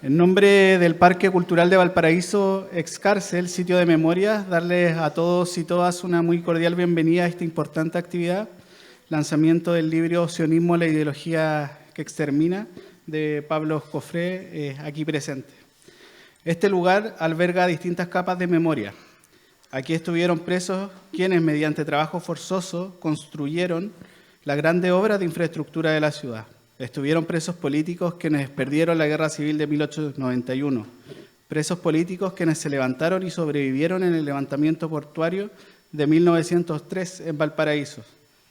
En nombre del Parque Cultural de Valparaíso, Excárcel, sitio de memoria, darles a todos y todas una muy cordial bienvenida a esta importante actividad, lanzamiento del libro Sionismo, la ideología que extermina, de Pablo Jofré, aquí presente. Este lugar alberga distintas capas de memoria. Aquí estuvieron presos quienes, mediante trabajo forzoso, construyeron las grandes obras de infraestructura de la ciudad. Estuvieron presos políticos quienes perdieron la Guerra Civil de 1891, presos políticos quienes se levantaron y sobrevivieron en el levantamiento portuario de 1903 en Valparaíso,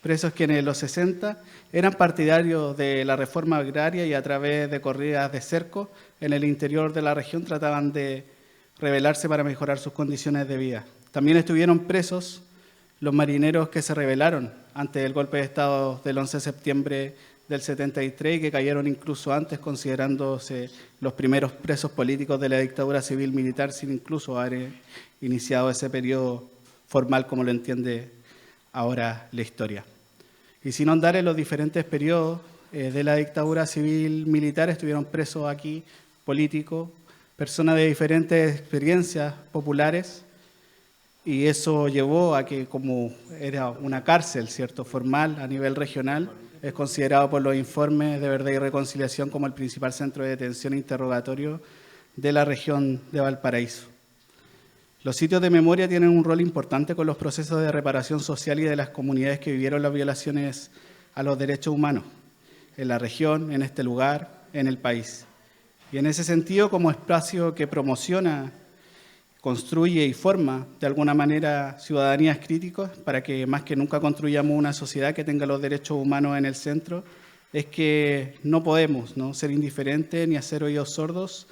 presos quienes en los 60 eran partidarios de la reforma agraria y a través de corridas de cerco en el interior de la región trataban de rebelarse para mejorar sus condiciones de vida. También estuvieron presos los marineros que se rebelaron ante el golpe de Estado del 11 de septiembre del 73 y que cayeron incluso antes, considerándose los primeros presos políticos de la dictadura civil-militar, sin incluso haber iniciado ese periodo formal como lo entiende ahora la historia. Y sin ahondar en los diferentes periodos de la dictadura civil-militar, estuvieron presos aquí políticos, personas de diferentes experiencias populares, y eso llevó a que, como era una cárcel, ¿cierto?, formal a nivel regional, es considerado por los informes de Verdad y Reconciliación como el principal centro de detención e interrogatorio de la región de Valparaíso. Los sitios de memoria tienen un rol importante con los procesos de reparación social y de las comunidades que vivieron las violaciones a los derechos humanos en la región, en este lugar, en el país. Y en ese sentido, como espacio que promociona, construye y forma de alguna manera ciudadanías críticas para que más que nunca construyamos una sociedad que tenga los derechos humanos en el centro, es que no podemos, ¿no?, ser indiferentes ni hacer oídos sordos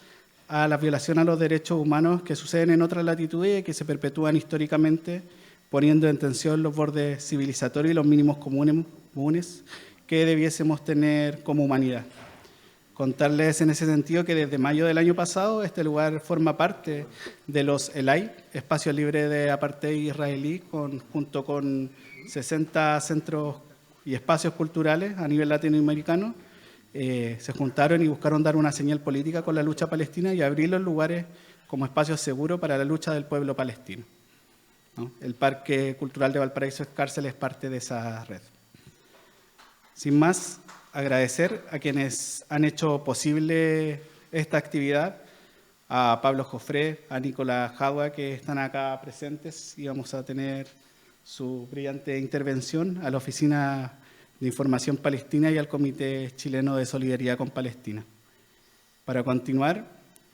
a las violaciones a los derechos humanos que suceden en otras latitudes y que se perpetúan históricamente, poniendo en tensión los bordes civilizatorios y los mínimos comunes que debiésemos tener como humanidad. Contarles en ese sentido que desde mayo del año pasado este lugar forma parte de los ELAI, Espacios Libres de Apartheid Israelí, junto con 60 centros y espacios culturales a nivel latinoamericano. Se juntaron y buscaron dar una señal política con la lucha palestina y abrir los lugares como espacios seguros para la lucha del pueblo palestino, ¿no? El Parque Cultural de Valparaíso Excárcel es parte de esa red. Sin más, agradecer a quienes han hecho posible esta actividad, a Pablo Jofré, a Nicolás Jadua, que están acá presentes y vamos a tener su brillante intervención, a la Oficina de Información Palestina y al Comité Chileno de Solidaridad con Palestina. Para continuar,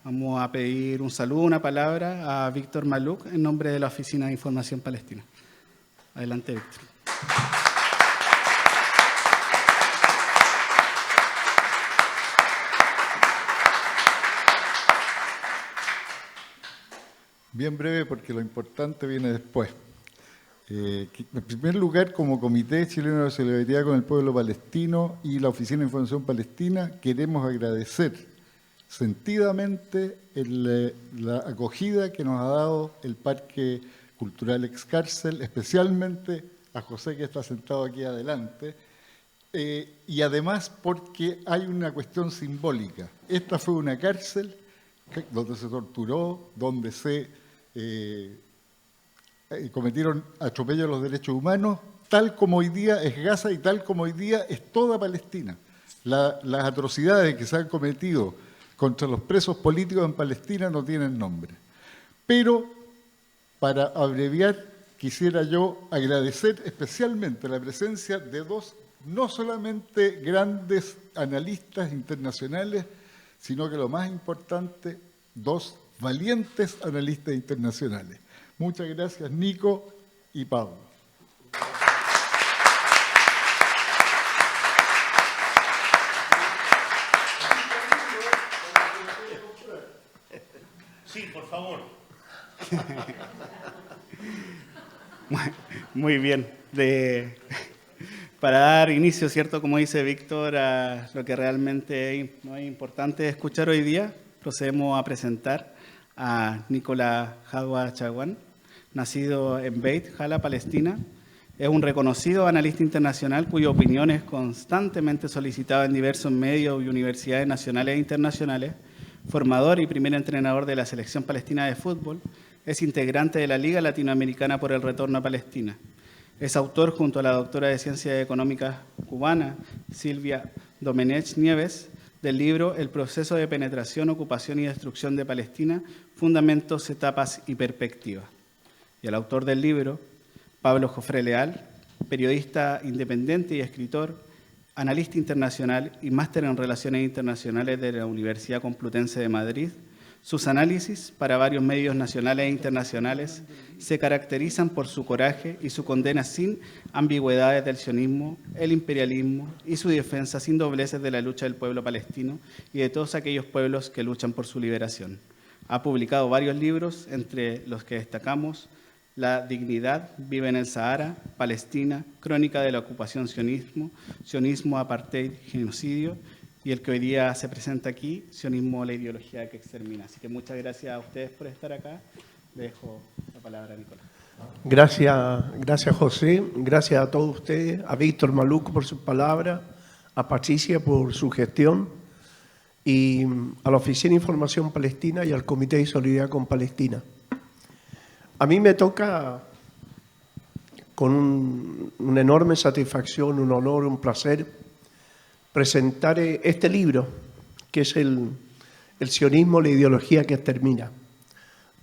vamos a pedir un saludo, una palabra a Víctor Maluk en nombre de la Oficina de Información Palestina. Adelante, Víctor. Bien breve porque lo importante viene después. En primer lugar, como Comité Chileno de Solidaridad con el Pueblo Palestino y la Oficina de Información Palestina, queremos agradecer sentidamente la acogida que nos ha dado el Parque Cultural Excárcel, especialmente a José, que está sentado aquí adelante, y además porque hay una cuestión simbólica. Esta fue una cárcel donde se torturó, donde se cometieron atropellos a los derechos humanos, tal como hoy día es Gaza y tal como hoy día es toda Palestina. Las atrocidades que se han cometido contra los presos políticos en Palestina no tienen nombre. Pero, para abreviar, quisiera yo agradecer especialmente la presencia de dos, no solamente grandes analistas internacionales, sino que lo más importante, dos valientes analistas internacionales. Muchas gracias, Nico y Pablo. Sí, por favor. Muy bien. Para dar inicio, ¿cierto?, como dice Víctor, a lo que realmente es importante escuchar hoy día, procedemos a presentar a Nicolás Jadua Chaguán, nacido en Beit Jala, Palestina. Es un reconocido analista internacional cuya opinión es constantemente solicitada en diversos medios y universidades nacionales e internacionales, formador y primer entrenador de la selección palestina de fútbol. Es integrante de la Liga Latinoamericana por el Retorno a Palestina. Es autor, junto a la doctora de Ciencias Económicas cubana, Silvia Domenech Nieves, del libro El proceso de penetración, ocupación y destrucción de Palestina, fundamentos, etapas y perspectivas. Y el autor del libro, Pablo Jofré Leal, periodista independiente y escritor, analista internacional y máster en Relaciones Internacionales de la Universidad Complutense de Madrid. Sus análisis para varios medios nacionales e internacionales se caracterizan por su coraje y su condena sin ambigüedades del sionismo, el imperialismo y su defensa sin dobleces de la lucha del pueblo palestino y de todos aquellos pueblos que luchan por su liberación. Ha publicado varios libros, entre los que destacamos La dignidad vive en el Sahara, Palestina, Crónica de la ocupación sionismo, Sionismo, apartheid, genocidio, y el que hoy día se presenta aquí, Sionismo, la ideología que extermina. Así que muchas gracias a ustedes por estar acá. Le dejo la palabra a Nicolás. Gracias José, gracias a todos ustedes, a Víctor Maluco por sus palabras, a Patricia por su gestión y a la Oficina de Información Palestina y al Comité de Solidaridad con Palestina. A mí me toca con una enorme satisfacción, un honor, un placer presentar este libro, que es el sionismo, la ideología que extermina.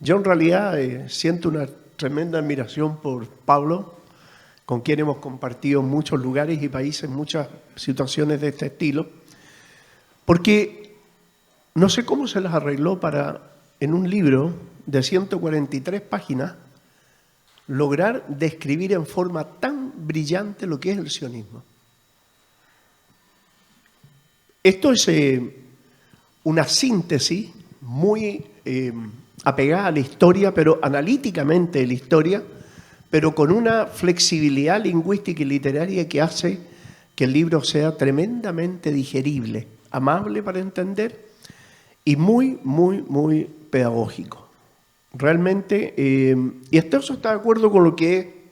Yo en realidad siento una tremenda admiración por Pablo, con quien hemos compartido muchos lugares y países, muchas situaciones de este estilo, porque no sé cómo se las arregló para, en un libro de 143 páginas, lograr describir en forma tan brillante lo que es el sionismo. Esto es una síntesis muy apegada a la historia, pero analíticamente de la historia, pero con una flexibilidad lingüística y literaria que hace que el libro sea tremendamente digerible, amable para entender y muy, muy, muy pedagógico. Realmente, y esto está de acuerdo con lo que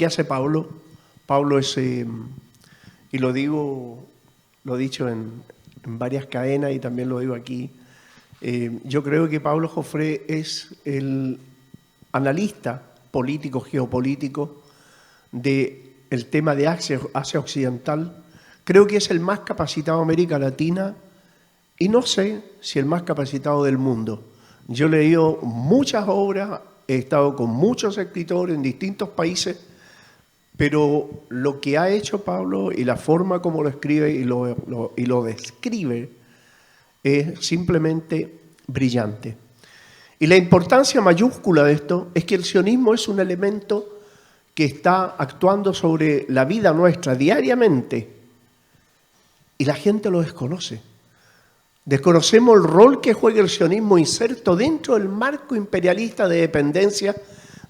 hace Pablo. Pablo es, y lo digo, lo he dicho en varias cadenas y también lo digo aquí, yo creo que Pablo Jofré es el analista político, geopolítico del tema de Asia Occidental. Creo que es el más capacitado de América Latina y no sé si el más capacitado del mundo. Yo he leído muchas obras, he estado con muchos escritores en distintos países, pero lo que ha hecho Pablo y la forma como lo escribe y lo describe es simplemente brillante. Y la importancia mayúscula de esto es que el sionismo es un elemento que está actuando sobre la vida nuestra diariamente y la gente lo desconoce. Desconocemos el rol que juega el sionismo inserto dentro del marco imperialista de dependencia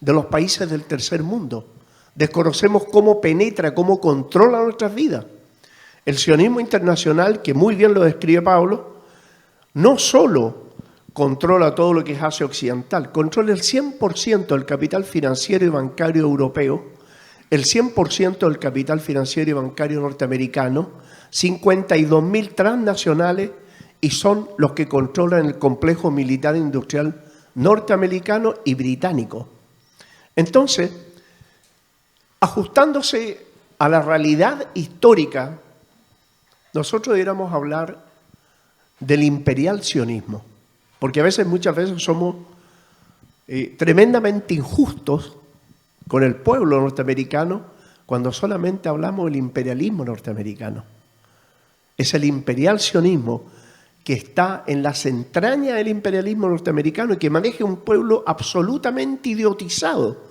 de los países del tercer mundo. Desconocemos cómo penetra, cómo controla nuestras vidas. El sionismo internacional, que muy bien lo describe Pablo, no solo controla todo lo que es Asia Occidental, controla el 100% del capital financiero y bancario europeo, el 100% del capital financiero y bancario norteamericano, 52.000 transnacionales, y son los que controlan el complejo militar e industrial norteamericano y británico. Entonces, ajustándose a la realidad histórica, nosotros deberíamos hablar del imperial sionismo, porque muchas veces somos tremendamente injustos con el pueblo norteamericano cuando solamente hablamos del imperialismo norteamericano. Es el imperial sionismo que está en las entrañas del imperialismo norteamericano y que maneja un pueblo absolutamente idiotizado,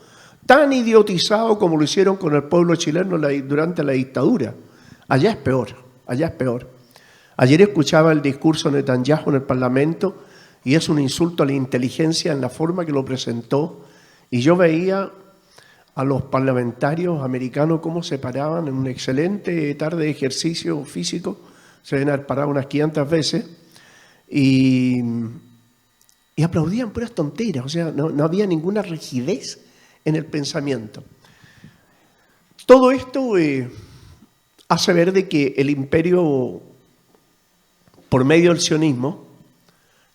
tan idiotizado como lo hicieron con el pueblo chileno durante la dictadura. Allá es peor, allá es peor. Ayer escuchaba el discurso de Netanyahu en el Parlamento y es un insulto a la inteligencia en la forma que lo presentó. Y yo veía a los parlamentarios americanos cómo se paraban en una excelente tarde de ejercicio físico, se deben haber parado unas 500 veces, y aplaudían puras tonteras, o sea, no había ninguna rigidez en el pensamiento. Todo esto hace ver de que el imperio por medio del sionismo,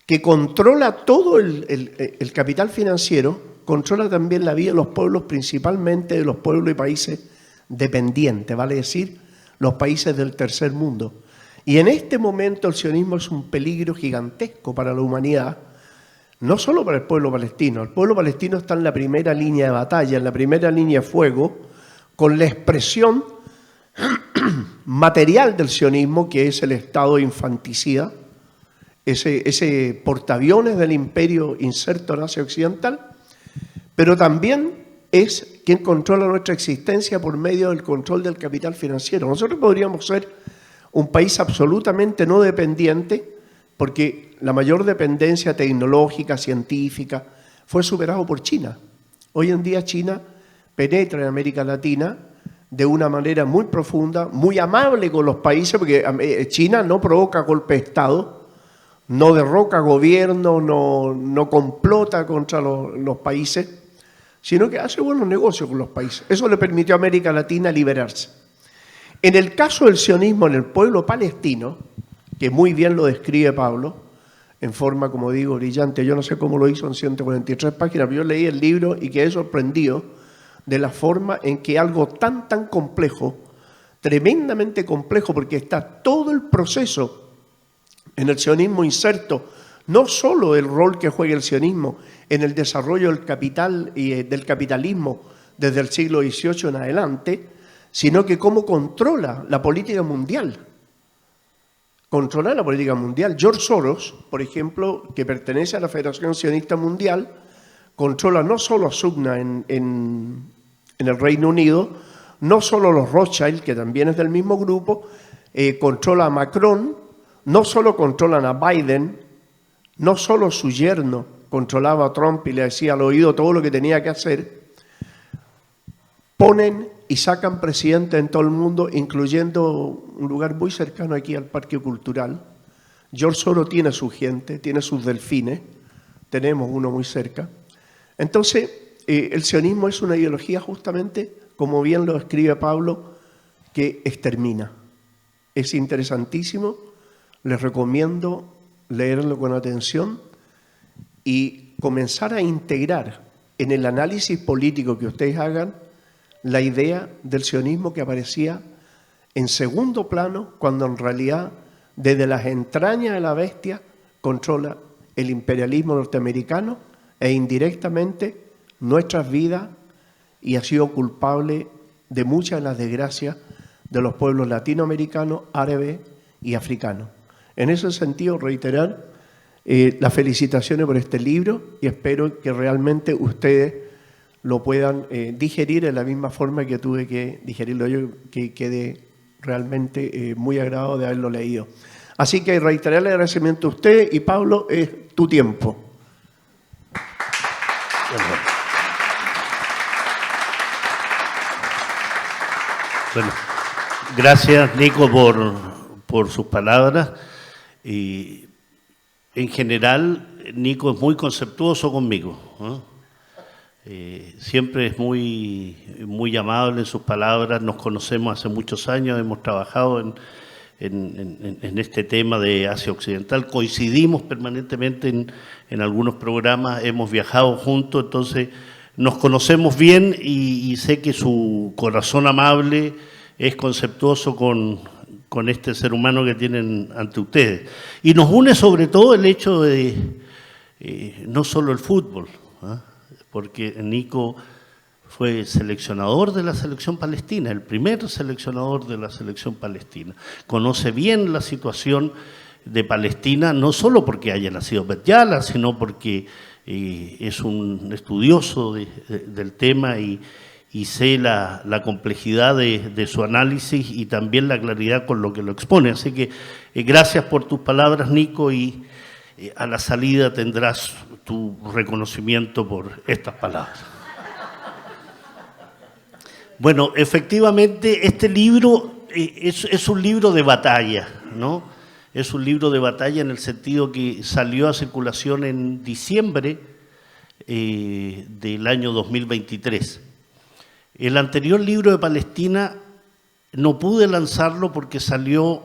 que controla todo el capital financiero, controla también la vida de los pueblos, principalmente de los pueblos y países dependientes, vale decir, los países del tercer mundo. Y en este momento el sionismo es un peligro gigantesco para la humanidad, no solo para el pueblo palestino. El pueblo palestino está en la primera línea de batalla, en la primera línea de fuego, con la expresión material del sionismo, que es el Estado infanticida, ese portaaviones del imperio inserto en Asia Occidental, pero también es quien controla nuestra existencia por medio del control del capital financiero. Nosotros podríamos ser un país absolutamente no dependiente, porque la mayor dependencia tecnológica, científica, fue superado por China. Hoy en día China penetra en América Latina de una manera muy profunda, muy amable con los países, porque China no provoca golpe de Estado, no derroca gobierno, no complota contra los países, sino que hace buenos negocios con los países. Eso le permitió a América Latina liberarse. En el caso del sionismo en el pueblo palestino, que muy bien lo describe Pablo, en forma, como digo, brillante, yo no sé cómo lo hizo en 143 páginas, pero yo leí el libro y quedé sorprendido de la forma en que algo tan complejo, tremendamente complejo, porque está todo el proceso en el sionismo inserto, no solo el rol que juega el sionismo en el desarrollo del capital y del capitalismo desde el siglo XVIII en adelante, sino que cómo controla la política mundial. Controla la política mundial. George Soros, por ejemplo, que pertenece a la Federación Sionista Mundial, controla no solo a Sugna en el Reino Unido, no solo los Rothschild, que también es del mismo grupo, controla a Macron, no solo controlan a Biden, no solo su yerno controlaba a Trump y le decía al oído todo lo que tenía que hacer, ponen y sacan presidentes en todo el mundo, incluyendo un lugar muy cercano aquí al Parque Cultural. George Soros tiene su gente, tiene sus delfines, tenemos uno muy cerca. Entonces, el sionismo es una ideología justamente, como bien lo escribe Pablo, que extermina. Es interesantísimo, les recomiendo leerlo con atención y comenzar a integrar en el análisis político que ustedes hagan la idea del sionismo que aparecía en segundo plano, cuando en realidad desde las entrañas de la bestia controla el imperialismo norteamericano e indirectamente nuestras vidas y ha sido culpable de muchas de las desgracias de los pueblos latinoamericanos, árabes y africanos. En ese sentido, reiterar las felicitaciones por este libro y espero que realmente ustedes lo puedan digerir en la misma forma que tuve que digerirlo yo, que quedé realmente muy agradado de haberlo leído. Así que reiterar el agradecimiento a usted y Pablo, es tu tiempo. Bueno, gracias Nico por sus palabras. Y en general, Nico es muy conceptuoso conmigo, ¿no? Siempre es muy amable en sus palabras, nos conocemos hace muchos años, hemos trabajado en este tema de Asia Occidental, coincidimos permanentemente en algunos programas, hemos viajado juntos, entonces nos conocemos bien y sé que su corazón amable es conceptuoso con este ser humano que tienen ante ustedes. Y nos une sobre todo el hecho de no solo el fútbol, ¿eh? Porque Nico fue seleccionador de la selección palestina, el primer seleccionador de la selección palestina. Conoce bien la situación de Palestina, no solo porque haya nacido en Bet Yala, sino porque es un estudioso del tema y sé la complejidad de su análisis y también la claridad con lo que lo expone. Así que gracias por tus palabras, Nico, y a la salida tendrás tu reconocimiento por estas palabras. Bueno, efectivamente, este libro es un libro de batalla, ¿no? Es un libro de batalla en el sentido que salió a circulación en diciembre del año 2023. El anterior libro de Palestina no pude lanzarlo porque salió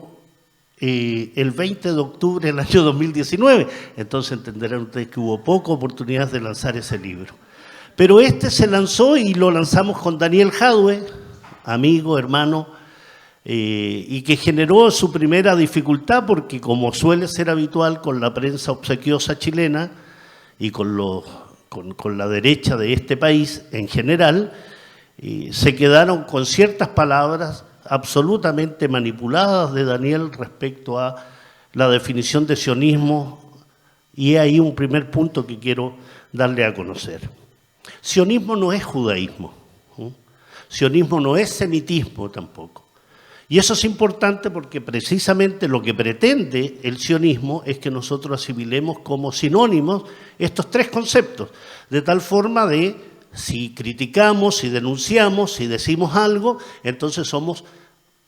el 20 de octubre del año 2019. Entonces entenderán ustedes que hubo poca oportunidad de lanzar ese libro. Pero este se lanzó y lo lanzamos con Daniel Jadwe, amigo, hermano, y que generó su primera dificultad porque, como suele ser habitual con la prensa obsequiosa chilena y con la derecha de este país en general, se quedaron con ciertas palabras absolutamente manipuladas de Daniel respecto a la definición de sionismo, y es ahí un primer punto que quiero darle a conocer. Sionismo no es judaísmo, sionismo no es semitismo tampoco. Y eso es importante porque precisamente lo que pretende el sionismo es que nosotros asimilemos como sinónimos estos tres conceptos, de tal forma de, si criticamos, si denunciamos, si decimos algo, entonces somos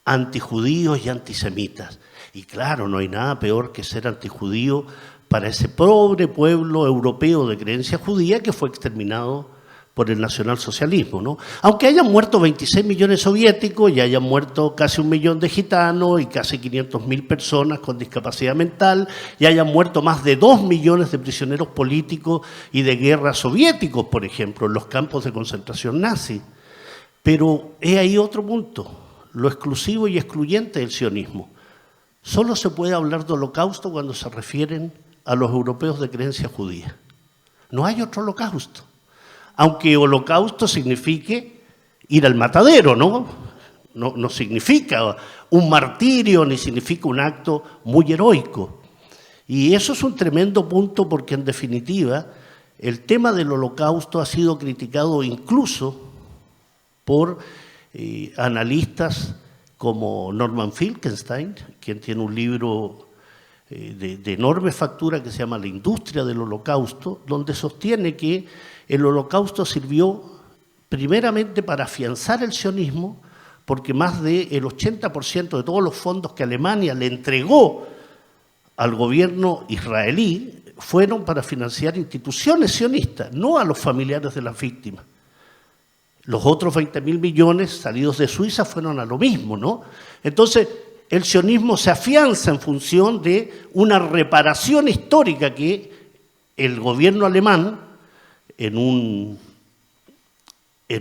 antijudíos y antisemitas. Y claro, no hay nada peor que ser antijudío para ese pobre pueblo europeo de creencia judía que fue exterminado por el nacionalsocialismo, ¿no? Aunque hayan muerto 26 millones soviéticos y hayan muerto casi 1 millón de gitanos y casi 500.000 personas con discapacidad mental y hayan muerto más de 2 millones de prisioneros políticos y de guerra soviéticos, por ejemplo, en los campos de concentración nazi. Pero he ahí otro punto, lo exclusivo y excluyente del sionismo. Solo se puede hablar de holocausto cuando se refieren a los europeos de creencia judía. No hay otro holocausto. Aunque holocausto signifique ir al matadero, ¿no? No significa un martirio ni significa un acto muy heroico. Y eso es un tremendo punto porque, en definitiva, el tema del holocausto ha sido criticado incluso por analistas como Norman Finkelstein, quien tiene un libro de enorme factura que se llama La industria del holocausto, donde sostiene que el holocausto sirvió primeramente para afianzar el sionismo, porque más del 80% de todos los fondos que Alemania le entregó al gobierno israelí fueron para financiar instituciones sionistas, no a los familiares de las víctimas. Los otros 20.000 millones salidos de Suiza fueron a lo mismo, ¿no? Entonces, el sionismo se afianza en función de una reparación histórica que el gobierno alemán, en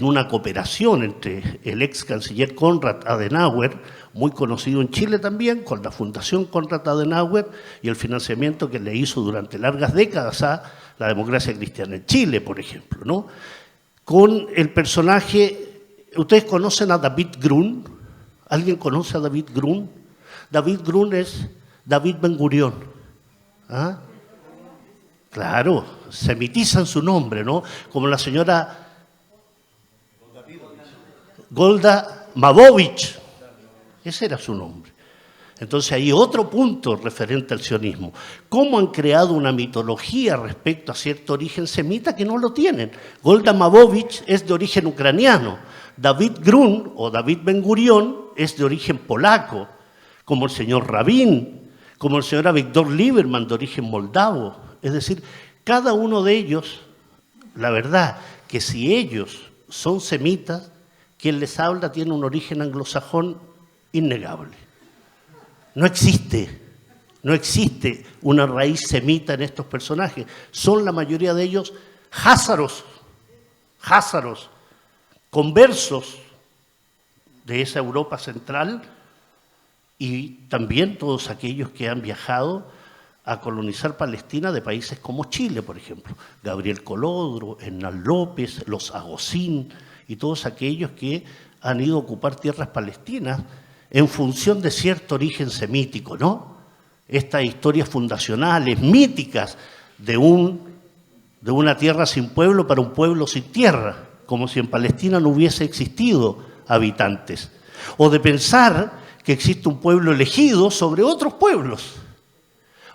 una cooperación entre el ex canciller Konrad Adenauer, muy conocido en Chile también, con la Fundación Konrad Adenauer y el financiamiento que le hizo durante largas décadas a la democracia cristiana en Chile, por ejemplo, ¿no? Con el personaje, ¿ustedes conocen a David Grun? ¿Alguien conoce a David Grun? David Grun es David Ben Gurión. ¿Ah? Claro, semitizan su nombre, ¿no? Como la señora Golda Mavovich. Ese era su nombre. Entonces hay otro punto referente al sionismo. ¿Cómo han creado una mitología respecto a cierto origen semita que no lo tienen? Golda Mavovich es de origen ucraniano. David Grun o David Ben Gurión es de origen polaco, como el señor Rabin, como el señor Avigdor Lieberman de origen moldavo. Es decir, cada uno de ellos, la verdad, que si ellos son semitas, quien les habla tiene un origen anglosajón innegable. No existe una raíz semita en estos personajes. Son la mayoría de ellos házaros, conversos de esa Europa central, y también todos aquellos que han viajado a colonizar Palestina de países como Chile, por ejemplo. Gabriel Colodro, Hernán López, los Agosín y todos aquellos que han ido a ocupar tierras palestinas en función de cierto origen semítico, ¿no? Estas historias fundacionales, míticas, de una tierra sin pueblo para un pueblo sin tierra, como si en Palestina no hubiese existido habitantes. O de pensar que existe un pueblo elegido sobre otros pueblos.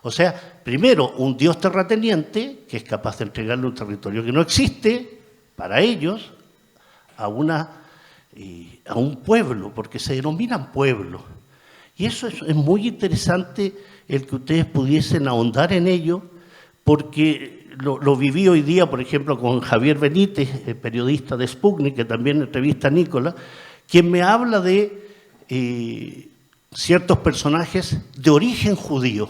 O sea, primero, un Dios terrateniente que es capaz de entregarle un territorio que no existe para ellos a un pueblo, porque se denominan pueblo. Y eso es muy interesante el que ustedes pudiesen ahondar en ello, porque lo viví hoy día, por ejemplo, con Javier Benítez, el periodista de Sputnik, que también entrevista a Nicolás, quien me habla de ciertos personajes de origen judío.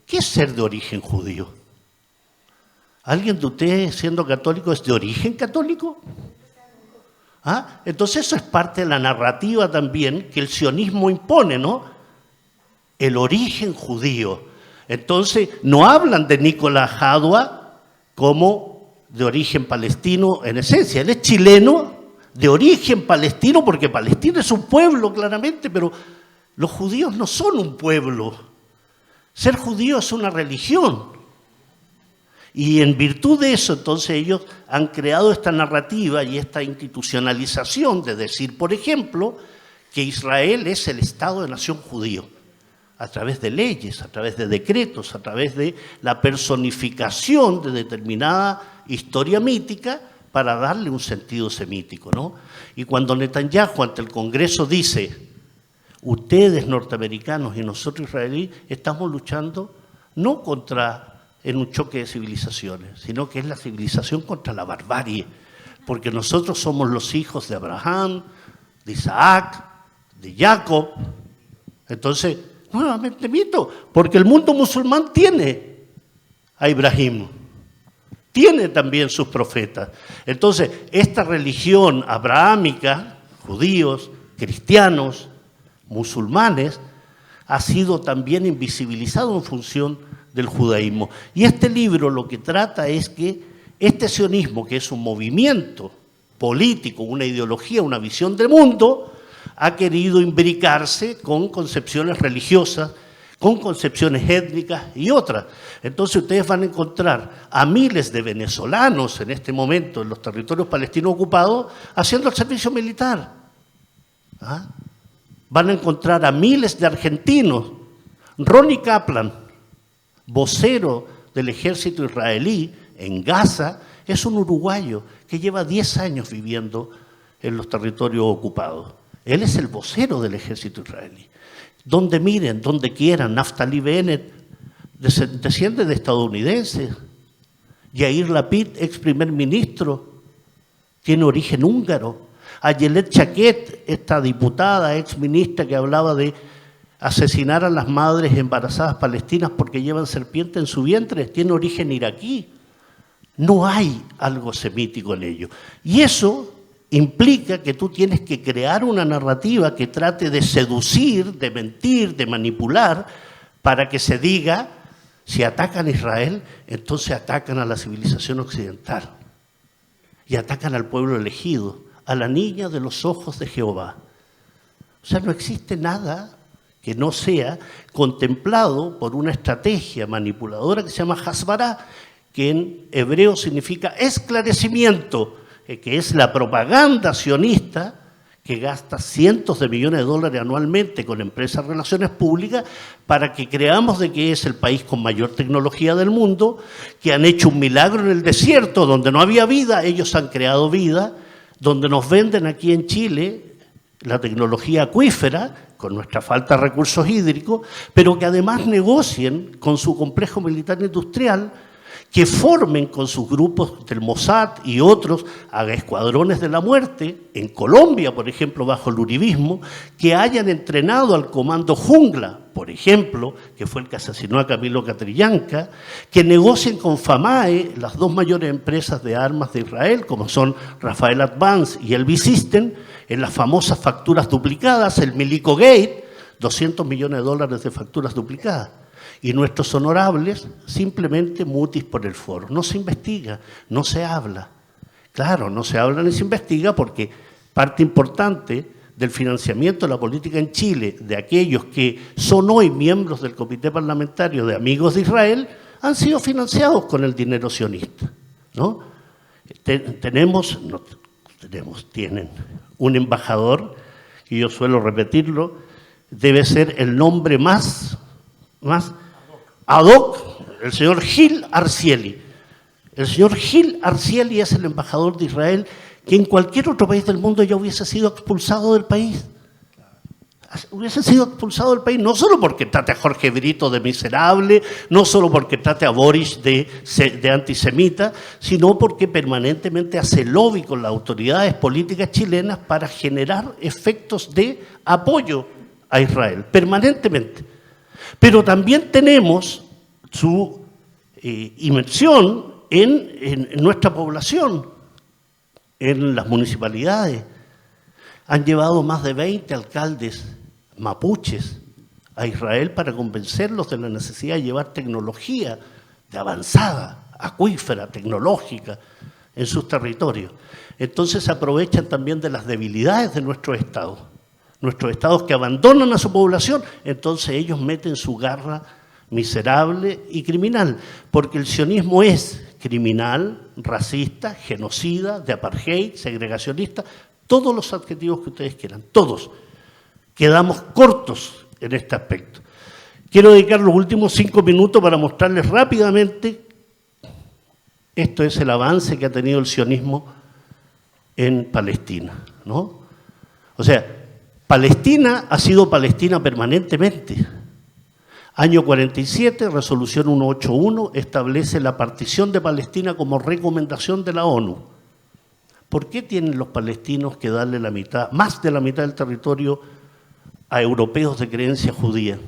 ¿Qué es ser de origen judío? ¿Alguien de ustedes, siendo católico, es de origen católico? ¿Ah? Entonces eso es parte de la narrativa también que el sionismo impone, ¿no? El origen judío. Entonces no hablan de Nicolás Hadwa como de origen palestino en esencia. Él es chileno de origen palestino porque Palestina es un pueblo claramente, pero los judíos no son un pueblo. Ser judío es una religión. Y en virtud de eso, entonces, ellos han creado esta narrativa y esta institucionalización de decir, por ejemplo, que Israel es el Estado de nación judío, a través de leyes, a través de decretos, a través de la personificación de determinada historia mítica para darle un sentido semítico, ¿no? Y cuando Netanyahu ante el Congreso dice, ustedes norteamericanos y nosotros israelíes estamos luchando no en un choque de civilizaciones, sino que es la civilización contra la barbarie, porque nosotros somos los hijos de Abraham, de Isaac, de Jacob. Entonces, nuevamente mito, porque el mundo musulmán tiene a Ibrahim, tiene también sus profetas. Entonces, esta religión abrahámica, judíos, cristianos, musulmanes, ha sido también invisibilizado en función del judaísmo. Y este libro lo que trata es que este sionismo, que es un movimiento político, una ideología, una visión del mundo, ha querido imbricarse con concepciones religiosas, con concepciones étnicas y otras. Entonces ustedes van a encontrar a miles de venezolanos en este momento en los territorios palestinos ocupados haciendo el servicio militar. ¿Ah? Van a encontrar a miles de argentinos. Ronnie Kaplan, vocero del ejército israelí en Gaza, es un uruguayo que lleva 10 años viviendo en los territorios ocupados. Él es el vocero del ejército israelí. Donde miren, donde quieran, Naftali Bennett desciende de estadounidenses. Yair Lapid, ex primer ministro, tiene origen húngaro. Ayelet Chaquet, esta diputada, ex ministra que hablaba de asesinar a las madres embarazadas palestinas porque llevan serpiente en su vientre, tiene origen iraquí. No hay algo semítico en ello. Y eso implica que tú tienes que crear una narrativa que trate de seducir, de mentir, de manipular, para que se diga, si atacan a Israel, entonces atacan a la civilización occidental. Y atacan al pueblo elegido, a la niña de los ojos de Jehová. O sea, no existe nada que no sea contemplado por una estrategia manipuladora que se llama Hasbará, que en hebreo significa esclarecimiento, que es la propaganda sionista que gasta cientos de millones de dólares anualmente con empresas de relaciones públicas para que creamos de que es el país con mayor tecnología del mundo, que han hecho un milagro en el desierto donde no había vida, ellos han creado vida, donde nos venden aquí en Chile la tecnología acuífera, con nuestra falta de recursos hídricos, pero que además negocien con su complejo militar industrial, que formen con sus grupos del Mossad y otros a escuadrones de la muerte, en Colombia, por ejemplo, bajo el uribismo, que hayan entrenado al comando Jungla, por ejemplo, que fue el que asesinó a Camilo Catrillanca, que negocien con FAMAE, las dos mayores empresas de armas de Israel, como son Rafael Advance y Elbit Systems, en las famosas facturas duplicadas, el Milico Gate, 200 millones de dólares de facturas duplicadas. Y nuestros honorables simplemente mutis por el foro. No se investiga, no se habla. Claro, no se habla ni se investiga porque parte importante del financiamiento de la política en Chile, de aquellos que son hoy miembros del Comité Parlamentario de Amigos de Israel, han sido financiados con el dinero sionista, ¿no? Tienen un embajador, y yo suelo repetirlo, debe ser el nombre más ad hoc, el señor Gil Arcieli. El señor Gil Arcieli es el embajador de Israel que en cualquier otro país del mundo ya hubiese sido expulsado del país. Hubiese sido expulsado del país, no solo porque trate a Jorge Brito de miserable, no solo porque trate a Boris de antisemita, sino porque permanentemente hace lobby con las autoridades políticas chilenas para generar efectos de apoyo a Israel, permanentemente. Pero también tenemos su inmersión en nuestra población, en las municipalidades. Han llevado más de 20 alcaldes mapuches a Israel para convencerlos de la necesidad de llevar tecnología de avanzada, acuífera, tecnológica, en sus territorios. Entonces se aprovechan también de las debilidades de nuestros estados que abandonan a su población, entonces ellos meten su garra miserable y criminal, porque el sionismo es criminal, racista, genocida, de apartheid, segregacionista, todos los adjetivos que ustedes quieran, todos. Quedamos cortos en este aspecto. Quiero dedicar los últimos 5 minutos para mostrarles rápidamente, esto es el avance que ha tenido el sionismo en Palestina, ¿no? O sea, Palestina ha sido Palestina permanentemente. Año 47, resolución 181, establece la partición de Palestina como recomendación de la ONU. ¿Por qué tienen los palestinos que darle la mitad, más de la mitad del territorio a europeos de creencia judía?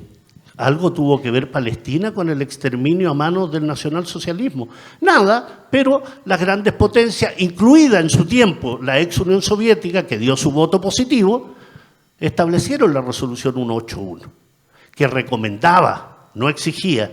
¿Algo tuvo que ver Palestina con el exterminio a manos del nacionalsocialismo? Nada, pero las grandes potencias, incluida en su tiempo la ex Unión Soviética, que dio su voto positivo, establecieron la resolución 181, que recomendaba, no exigía.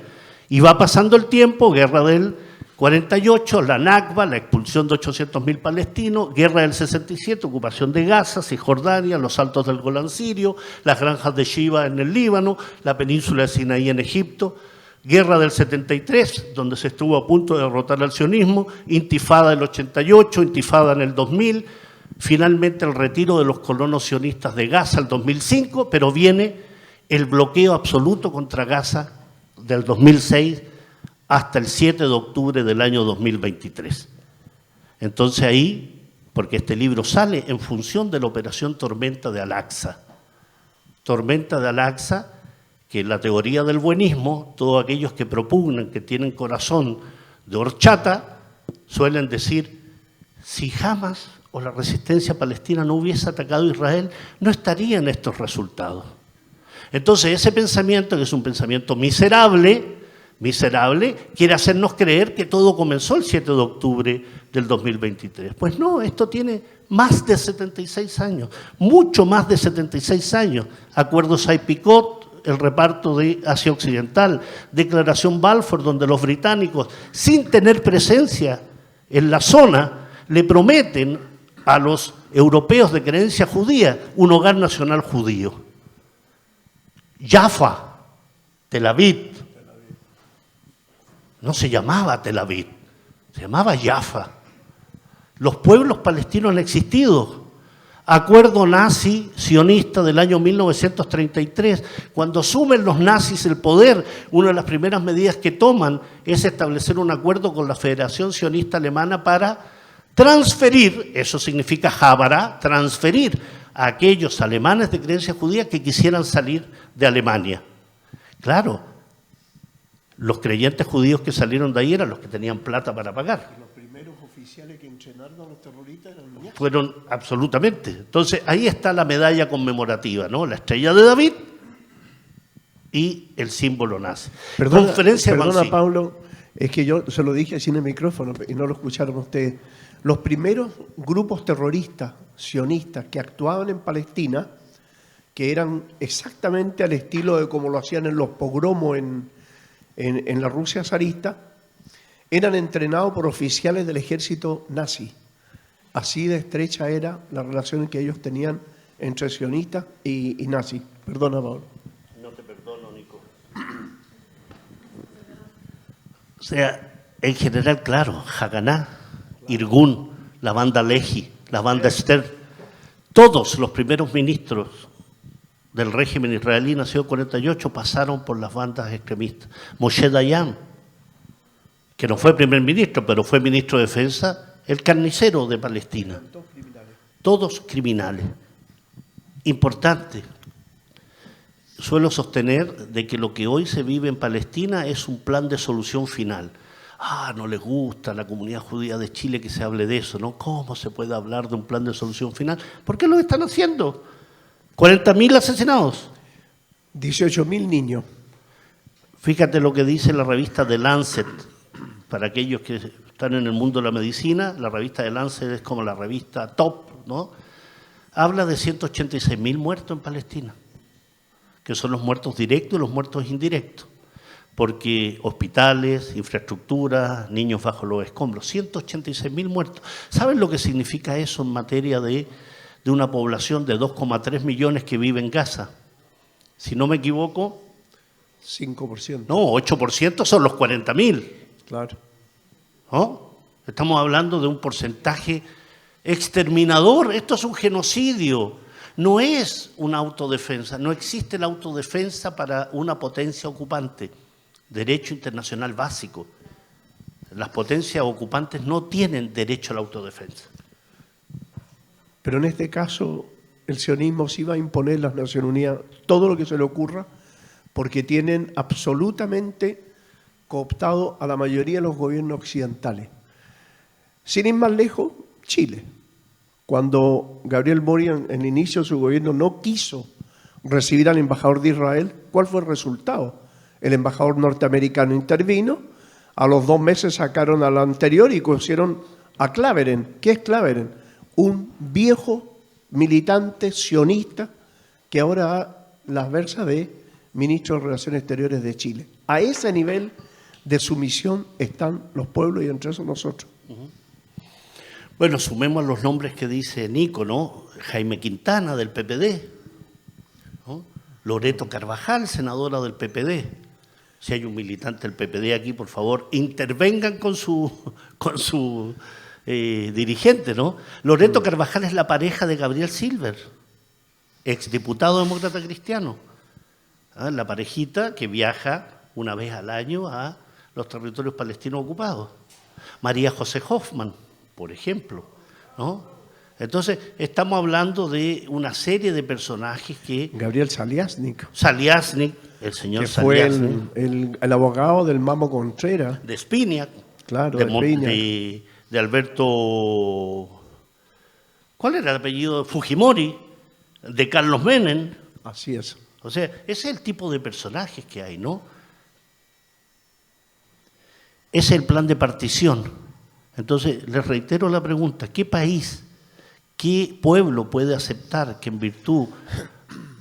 Y va pasando el tiempo, guerra del 48, la Nakba, la expulsión de 800.000 palestinos, guerra del 67, ocupación de Gaza, Cisjordania, los altos del Golán sirio, las granjas de Shiva en el Líbano, la península de Sinaí en Egipto, guerra del 73, donde se estuvo a punto de derrotar al sionismo, intifada del 88, intifada en el 2000, finalmente el retiro de los colonos sionistas de Gaza el 2005, pero viene el bloqueo absoluto contra Gaza del 2006 hasta el 7 de octubre del año 2023. Entonces ahí, porque este libro sale en función de la operación Tormenta de Al-Aqsa. Tormenta de Al-Aqsa, que en la teoría del buenismo, todos aquellos que propugnan, que tienen corazón de horchata, suelen decir, si Hamas o la resistencia palestina no hubiese atacado a Israel, no estarían estos resultados. Entonces ese pensamiento, que es un pensamiento miserable, quiere hacernos creer que todo comenzó el 7 de octubre del 2023. Pues no, esto tiene más de 76 años, mucho más de 76 años. Acuerdo Sykes-Picot, el reparto de Asia Occidental, Declaración Balfour, donde los británicos, sin tener presencia en la zona, le prometen a los europeos de creencia judía un hogar nacional judío. Jaffa, Tel Aviv, no se llamaba Tel Aviv, se llamaba Jaffa. Los pueblos palestinos han existido. Acuerdo nazi-sionista del año 1933. Cuando asumen los nazis el poder, una de las primeras medidas que toman es establecer un acuerdo con la Federación Sionista Alemana para transferir, eso significa Habara, transferir a aquellos alemanes de creencia judía que quisieran salir de Alemania. Claro, los creyentes judíos que salieron de ahí eran los que tenían plata para pagar. Los primeros oficiales que entrenaron a los terroristas eran niños. Fueron, absolutamente. Entonces, ahí está la medalla conmemorativa, ¿no? La estrella de David y el símbolo nazi. Perdona, Pablo, es que yo se lo dije sin el micrófono y no lo escucharon ustedes. Los primeros grupos terroristas sionistas que actuaban en Palestina, que eran exactamente al estilo de como lo hacían en los pogromos en la Rusia zarista, eran entrenados por oficiales del ejército nazi. Así de estrecha era la relación que ellos tenían entre sionistas y nazis. Perdona, Pablo. No te perdono, Nico. O sea, en general, claro, Haganá, Irgun, la banda Lehi, la banda Esther, todos los primeros ministros del régimen israelí nacido en 48 pasaron por las bandas extremistas. Moshe Dayan, que no fue primer ministro, pero fue ministro de Defensa, el carnicero de Palestina. Todos criminales. Importante. Suelo sostener de que lo que hoy se vive en Palestina es un plan de solución final. No les gusta a la comunidad judía de Chile que se hable de eso, ¿no? ¿Cómo se puede hablar de un plan de solución final? ¿Por qué lo están haciendo? 40.000 asesinados. 18.000 niños. Fíjate lo que dice la revista The Lancet. Para aquellos que están en el mundo de la medicina, la revista The Lancet es como la revista top, ¿no? Habla de 186.000 muertos en Palestina, que son los muertos directos y los muertos indirectos, porque hospitales, infraestructura, niños bajo los escombros, 186.000 muertos. ¿Saben lo que significa eso en materia de una población de 2,3 millones que vive en Gaza? Si no me equivoco, 5%. no, 8% son los 40.000. Claro. ¿No? Estamos hablando de un porcentaje exterminador. Esto es un genocidio, no es una autodefensa. No existe la autodefensa para una potencia ocupante. Derecho internacional básico. Las potencias ocupantes no tienen derecho a la autodefensa. Pero en este caso, el sionismo sí va a imponer a las Naciones Unidas todo lo que se le ocurra, porque tienen absolutamente cooptado a la mayoría de los gobiernos occidentales. Sin ir más lejos, Chile. Cuando Gabriel Boric en el inicio de su gobierno no quiso recibir al embajador de Israel, ¿cuál fue el resultado? El embajador norteamericano intervino, a los 2 meses sacaron al anterior y pusieron a Claveren. ¿Qué es Claveren? Un viejo militante sionista que ahora da las versas de ministro de Relaciones Exteriores de Chile. A ese nivel de sumisión están los pueblos y entre esos nosotros. Bueno, sumemos los nombres que dice Nico, ¿no? Jaime Quintana, del PPD, ¿no? Loreto Carvajal, senadora del PPD. Si hay un militante del PPD aquí, por favor, intervengan con su dirigente, ¿no? Loreto Carvajal es la pareja de Gabriel Silver, exdiputado demócrata cristiano. ¿Ah? La parejita que viaja una vez al año a los territorios palestinos ocupados. María José Hoffman, por ejemplo, ¿no? Entonces, estamos hablando de una serie de personajes que... Gabriel Saliasnik. Saliasnik, el señor que fue Saliasnik. el abogado del Mamo Contreras. De Spinac. Claro, de Alberto... ¿Cuál era el apellido? Fujimori, de Carlos Menem. Así es. O sea, ese es el tipo de personajes que hay, ¿no? Ese es el plan de partición. Entonces, les reitero la pregunta, ¿qué país, qué pueblo puede aceptar que en virtud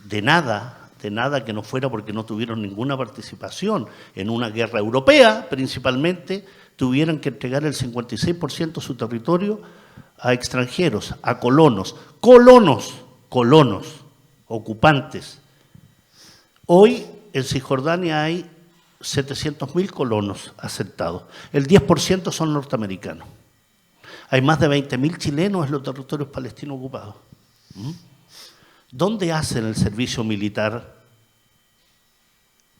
de nada que no fuera porque no tuvieron ninguna participación en una guerra europea, principalmente, tuvieran que entregar el 56% de su territorio a extranjeros, a colonos, ocupantes? Hoy en Cisjordania hay 700.000 colonos asentados. El 10% son norteamericanos. Hay más de 20.000 chilenos en los territorios palestinos ocupados. ¿Dónde hacen el servicio militar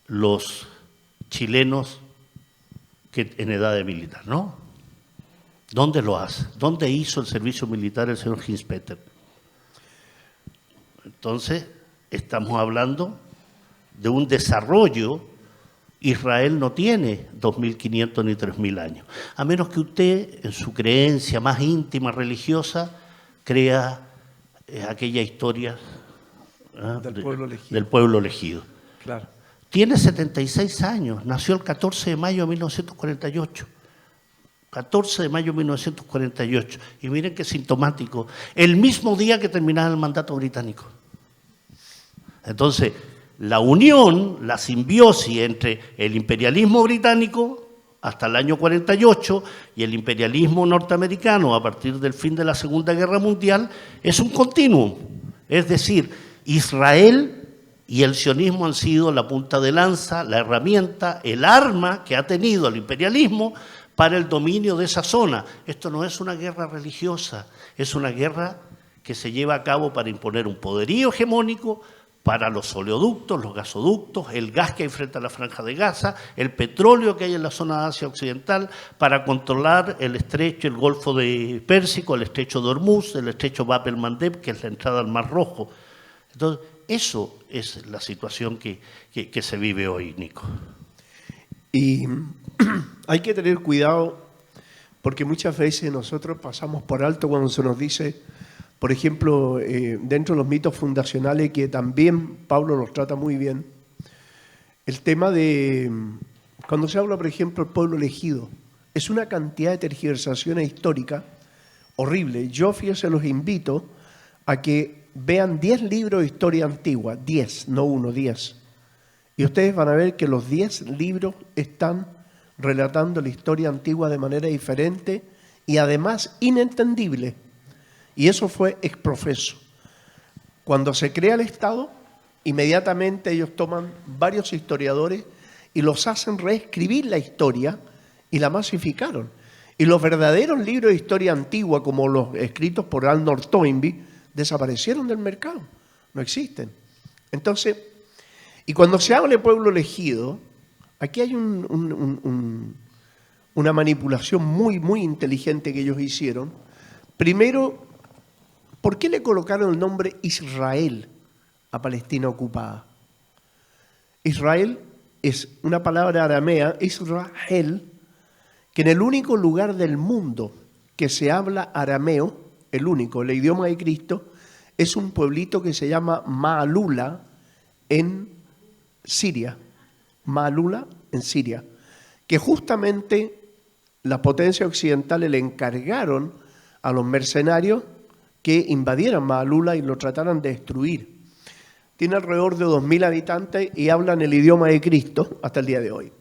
los chilenos que en edad de militar, no? ¿Dónde lo hace? ¿Dónde hizo el servicio militar el señor Hinspeter? Entonces, estamos hablando de un desarrollo. Israel no tiene 2.500 ni 3.000 años, a menos que usted, en su creencia más íntima, religiosa, crea aquella historia del pueblo elegido. Claro. Tiene 76 años, nació el 14 de mayo de 1948. 14 de mayo de 1948. Y miren qué sintomático, el mismo día que terminaba el mandato británico. Entonces, la unión, la simbiosis entre el imperialismo británico hasta el año 48 y el imperialismo norteamericano a partir del fin de la Segunda Guerra Mundial es un continuum. Es decir, Israel y el sionismo han sido la punta de lanza, la herramienta, el arma que ha tenido el imperialismo para el dominio de esa zona. Esto no es una guerra religiosa, es una guerra que se lleva a cabo para imponer un poderío hegemónico para los oleoductos, los gasoductos, el gas que hay frente a la Franja de Gaza, el petróleo que hay en la zona de Asia Occidental, para controlar el estrecho, el Golfo de Pérsico, el estrecho de Hormuz, el estrecho Bab el-Mandeb, que es la entrada al Mar Rojo. Entonces, eso es la situación que se vive hoy, Nico. Y hay que tener cuidado porque muchas veces nosotros pasamos por alto cuando se nos dice, por ejemplo, dentro de los mitos fundacionales, que también Pablo los trata muy bien, el tema de, cuando se habla, por ejemplo, del pueblo elegido, es una cantidad de tergiversaciones históricas horrible. Yo, fíjense, los invito a que vean 10 libros de historia antigua, 10, no uno, 10. Y ustedes van a ver que los 10 libros están relatando la historia antigua de manera diferente y además inentendible. Y eso fue ex profeso. Cuando se crea el Estado, inmediatamente ellos toman varios historiadores y los hacen reescribir la historia y la masificaron. Y los verdaderos libros de historia antigua, como los escritos por Arnold Toynbee, desaparecieron del mercado, no existen. Entonces, y cuando se habla de pueblo elegido, aquí hay una manipulación muy inteligente que ellos hicieron. Primero, ¿por qué le colocaron el nombre Israel a Palestina ocupada? Israel es una palabra aramea, Israel, que en el único lugar del mundo que se habla arameo, el único, el idioma de Cristo, es un pueblito que se llama Maalula en Siria. Maalula en Siria, que justamente las potencias occidentales le encargaron a los mercenarios que invadieran Maalula y lo trataran de destruir. Tiene alrededor de 2.000 habitantes y hablan el idioma de Cristo hasta el día de hoy.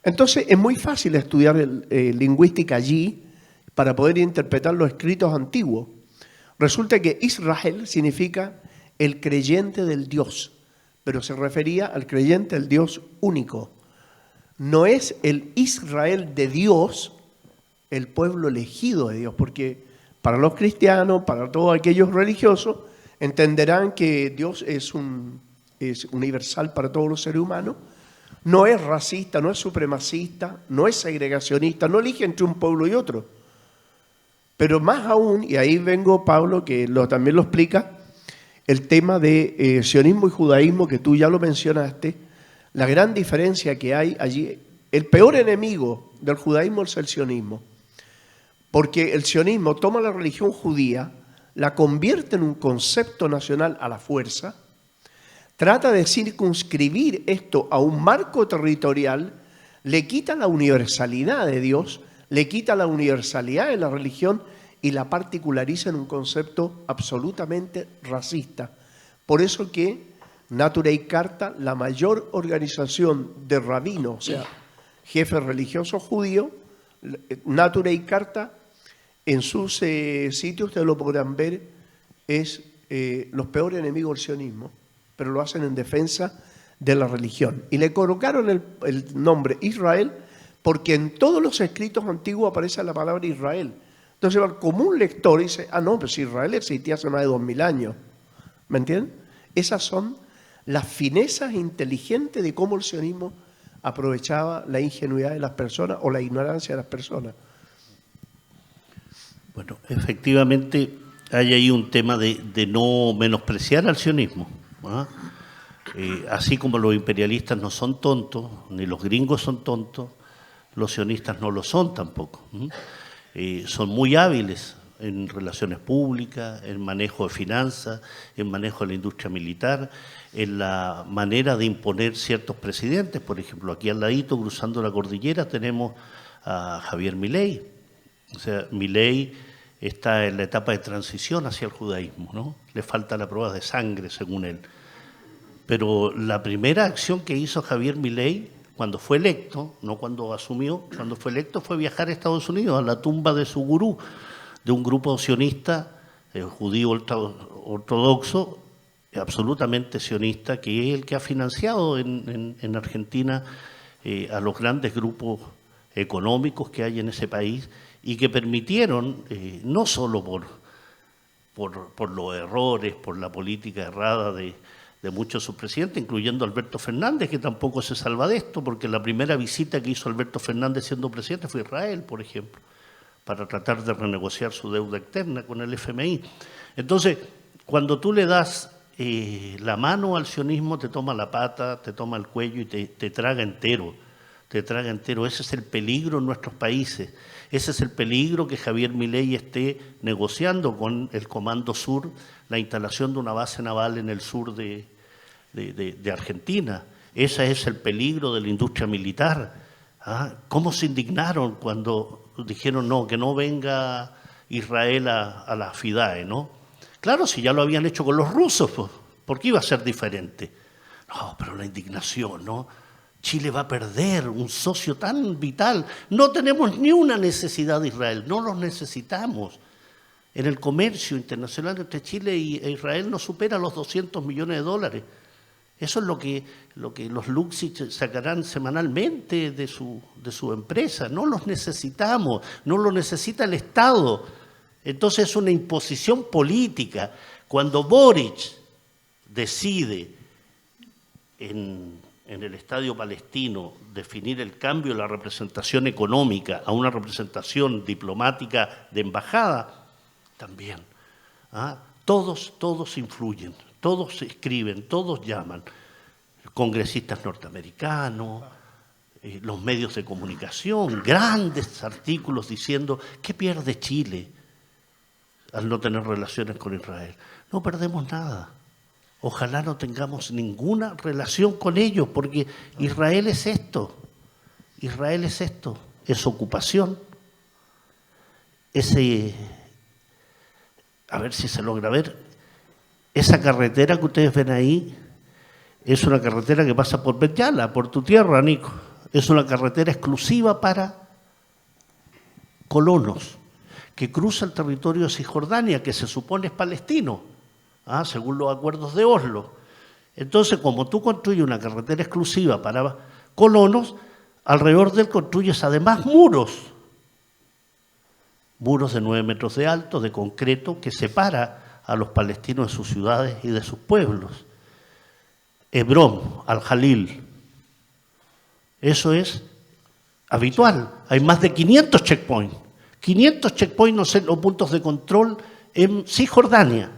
Entonces es muy fácil estudiar lingüística allí para poder interpretar los escritos antiguos. Resulta que Israel significa el creyente del Dios, pero se refería al creyente del Dios único. No es el Israel de Dios, el pueblo elegido de Dios, porque para los cristianos, para todos aquellos religiosos, entenderán que Dios es universal para todos los seres humanos. No es racista, no es supremacista, no es segregacionista, no elige entre un pueblo y otro. Pero más aún, y ahí vengo Pablo, que también lo explica, el tema de sionismo y judaísmo, que tú ya lo mencionaste, la gran diferencia que hay allí. El peor enemigo del judaísmo es el sionismo, porque el sionismo toma la religión judía, la convierte en un concepto nacional a la fuerza, trata de circunscribir esto a un marco territorial, le quita la universalidad de Dios, le quita la universalidad de la religión y la particulariza en un concepto absolutamente racista. Por eso que Naturei Karta, la mayor organización de rabinos, o sea, jefes religiosos judíos, Naturei Karta, en sus sitios, ustedes lo podrán ver, es los peores enemigos del sionismo, pero lo hacen en defensa de la religión. Y le colocaron el nombre Israel porque en todos los escritos antiguos aparece la palabra Israel. Entonces, como un lector dice, no, pues Israel existía hace más de 2000 años. ¿Me entienden? Esas son las finezas inteligentes de cómo el sionismo aprovechaba la ingenuidad de las personas o la ignorancia de las personas. Bueno, efectivamente hay ahí un tema de no menospreciar al sionismo, ¿ah? Así como los imperialistas no son tontos, ni los gringos son tontos, los sionistas no lo son tampoco. Son muy hábiles en relaciones públicas, en manejo de finanzas, en manejo de la industria militar, en la manera de imponer ciertos presidentes. Por ejemplo, aquí al ladito, cruzando la cordillera, tenemos a Javier Milei. O sea, Milei está en la etapa de transición hacia el judaísmo, ¿no? Le falta la prueba de sangre, según él. Pero la primera acción que hizo Javier Milei cuando fue electo, no cuando asumió, cuando fue electo fue viajar a Estados Unidos, a la tumba de su gurú, de un grupo sionista, judío ortodoxo, absolutamente sionista, que es el que ha financiado en Argentina a los grandes grupos económicos que hay en ese país y que permitieron, no solo por los errores, por la política errada de muchos de sus presidentes, incluyendo Alberto Fernández, que tampoco se salva de esto, porque la primera visita que hizo Alberto Fernández siendo presidente fue a Israel, por ejemplo, para tratar de renegociar su deuda externa con el FMI. Entonces, cuando tú le das la mano al sionismo, te toma la pata, te toma el cuello y te traga entero. Te traga entero. Ese es el peligro en nuestros países. Ese es el peligro que Javier Milei esté negociando con el Comando Sur, la instalación de una base naval en el sur de Argentina. Ese es el peligro de la industria militar. ¿Ah? ¿Cómo se indignaron cuando dijeron no, que no venga Israel a la FIDAE, ¿no? Claro, si ya lo habían hecho con los rusos, pues, ¿por qué iba a ser diferente? No, pero la indignación, ¿no? Chile va a perder un socio tan vital. No tenemos ni una necesidad de Israel, no los necesitamos. En el comercio internacional entre Chile e Israel no supera los 200 millones de dólares. Eso es lo que los Luxich sacarán semanalmente de su empresa. No los necesitamos, no lo necesita el Estado. Entonces es una imposición política. Cuando Boric decide en el Estadio Palestino definir el cambio de la representación económica a una representación diplomática de embajada, también. ¿Ah? Todos influyen, todos escriben, todos llaman. Congresistas norteamericanos, los medios de comunicación, grandes artículos diciendo ¿qué pierde Chile al no tener relaciones con Israel? No perdemos nada. Ojalá no tengamos ninguna relación con ellos, porque Israel es esto, es ocupación, a ver si se logra ver, esa carretera que ustedes ven ahí es una carretera que pasa por Bet-Yala, por tu tierra, Nico, es una carretera exclusiva para colonos, que cruza el territorio de Cisjordania, que se supone es palestino, según los acuerdos de Oslo. Entonces, como tú construyes una carretera exclusiva para colonos, alrededor de él construyes además muros de 9 metros de alto, de concreto, que separa a los palestinos de sus ciudades y de sus pueblos. Hebrón, Al-Jalil, eso es habitual. Hay más de 500 checkpoints. 500 checkpoints, no sé, los puntos de control en Cisjordania.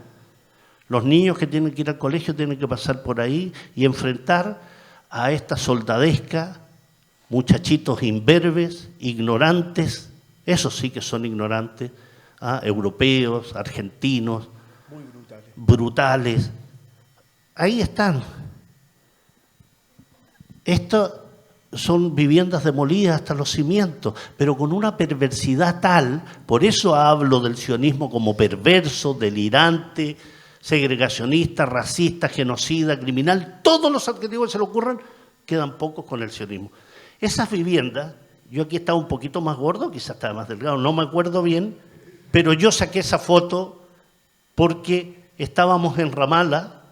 Los niños que tienen que ir al colegio tienen que pasar por ahí y enfrentar a esta soldadesca, muchachitos imberbes, ignorantes, esos sí que son ignorantes, europeos, argentinos, muy brutales. Ahí están. Esto son viviendas demolidas hasta los cimientos, pero con una perversidad tal, por eso hablo del sionismo como perverso, delirante, segregacionista, racista, genocida, criminal, todos los adjetivos que se le ocurran, quedan pocos con el sionismo. Esas viviendas, yo aquí estaba un poquito más gordo, quizás estaba más delgado, no me acuerdo bien, pero yo saqué esa foto porque estábamos en Ramallah,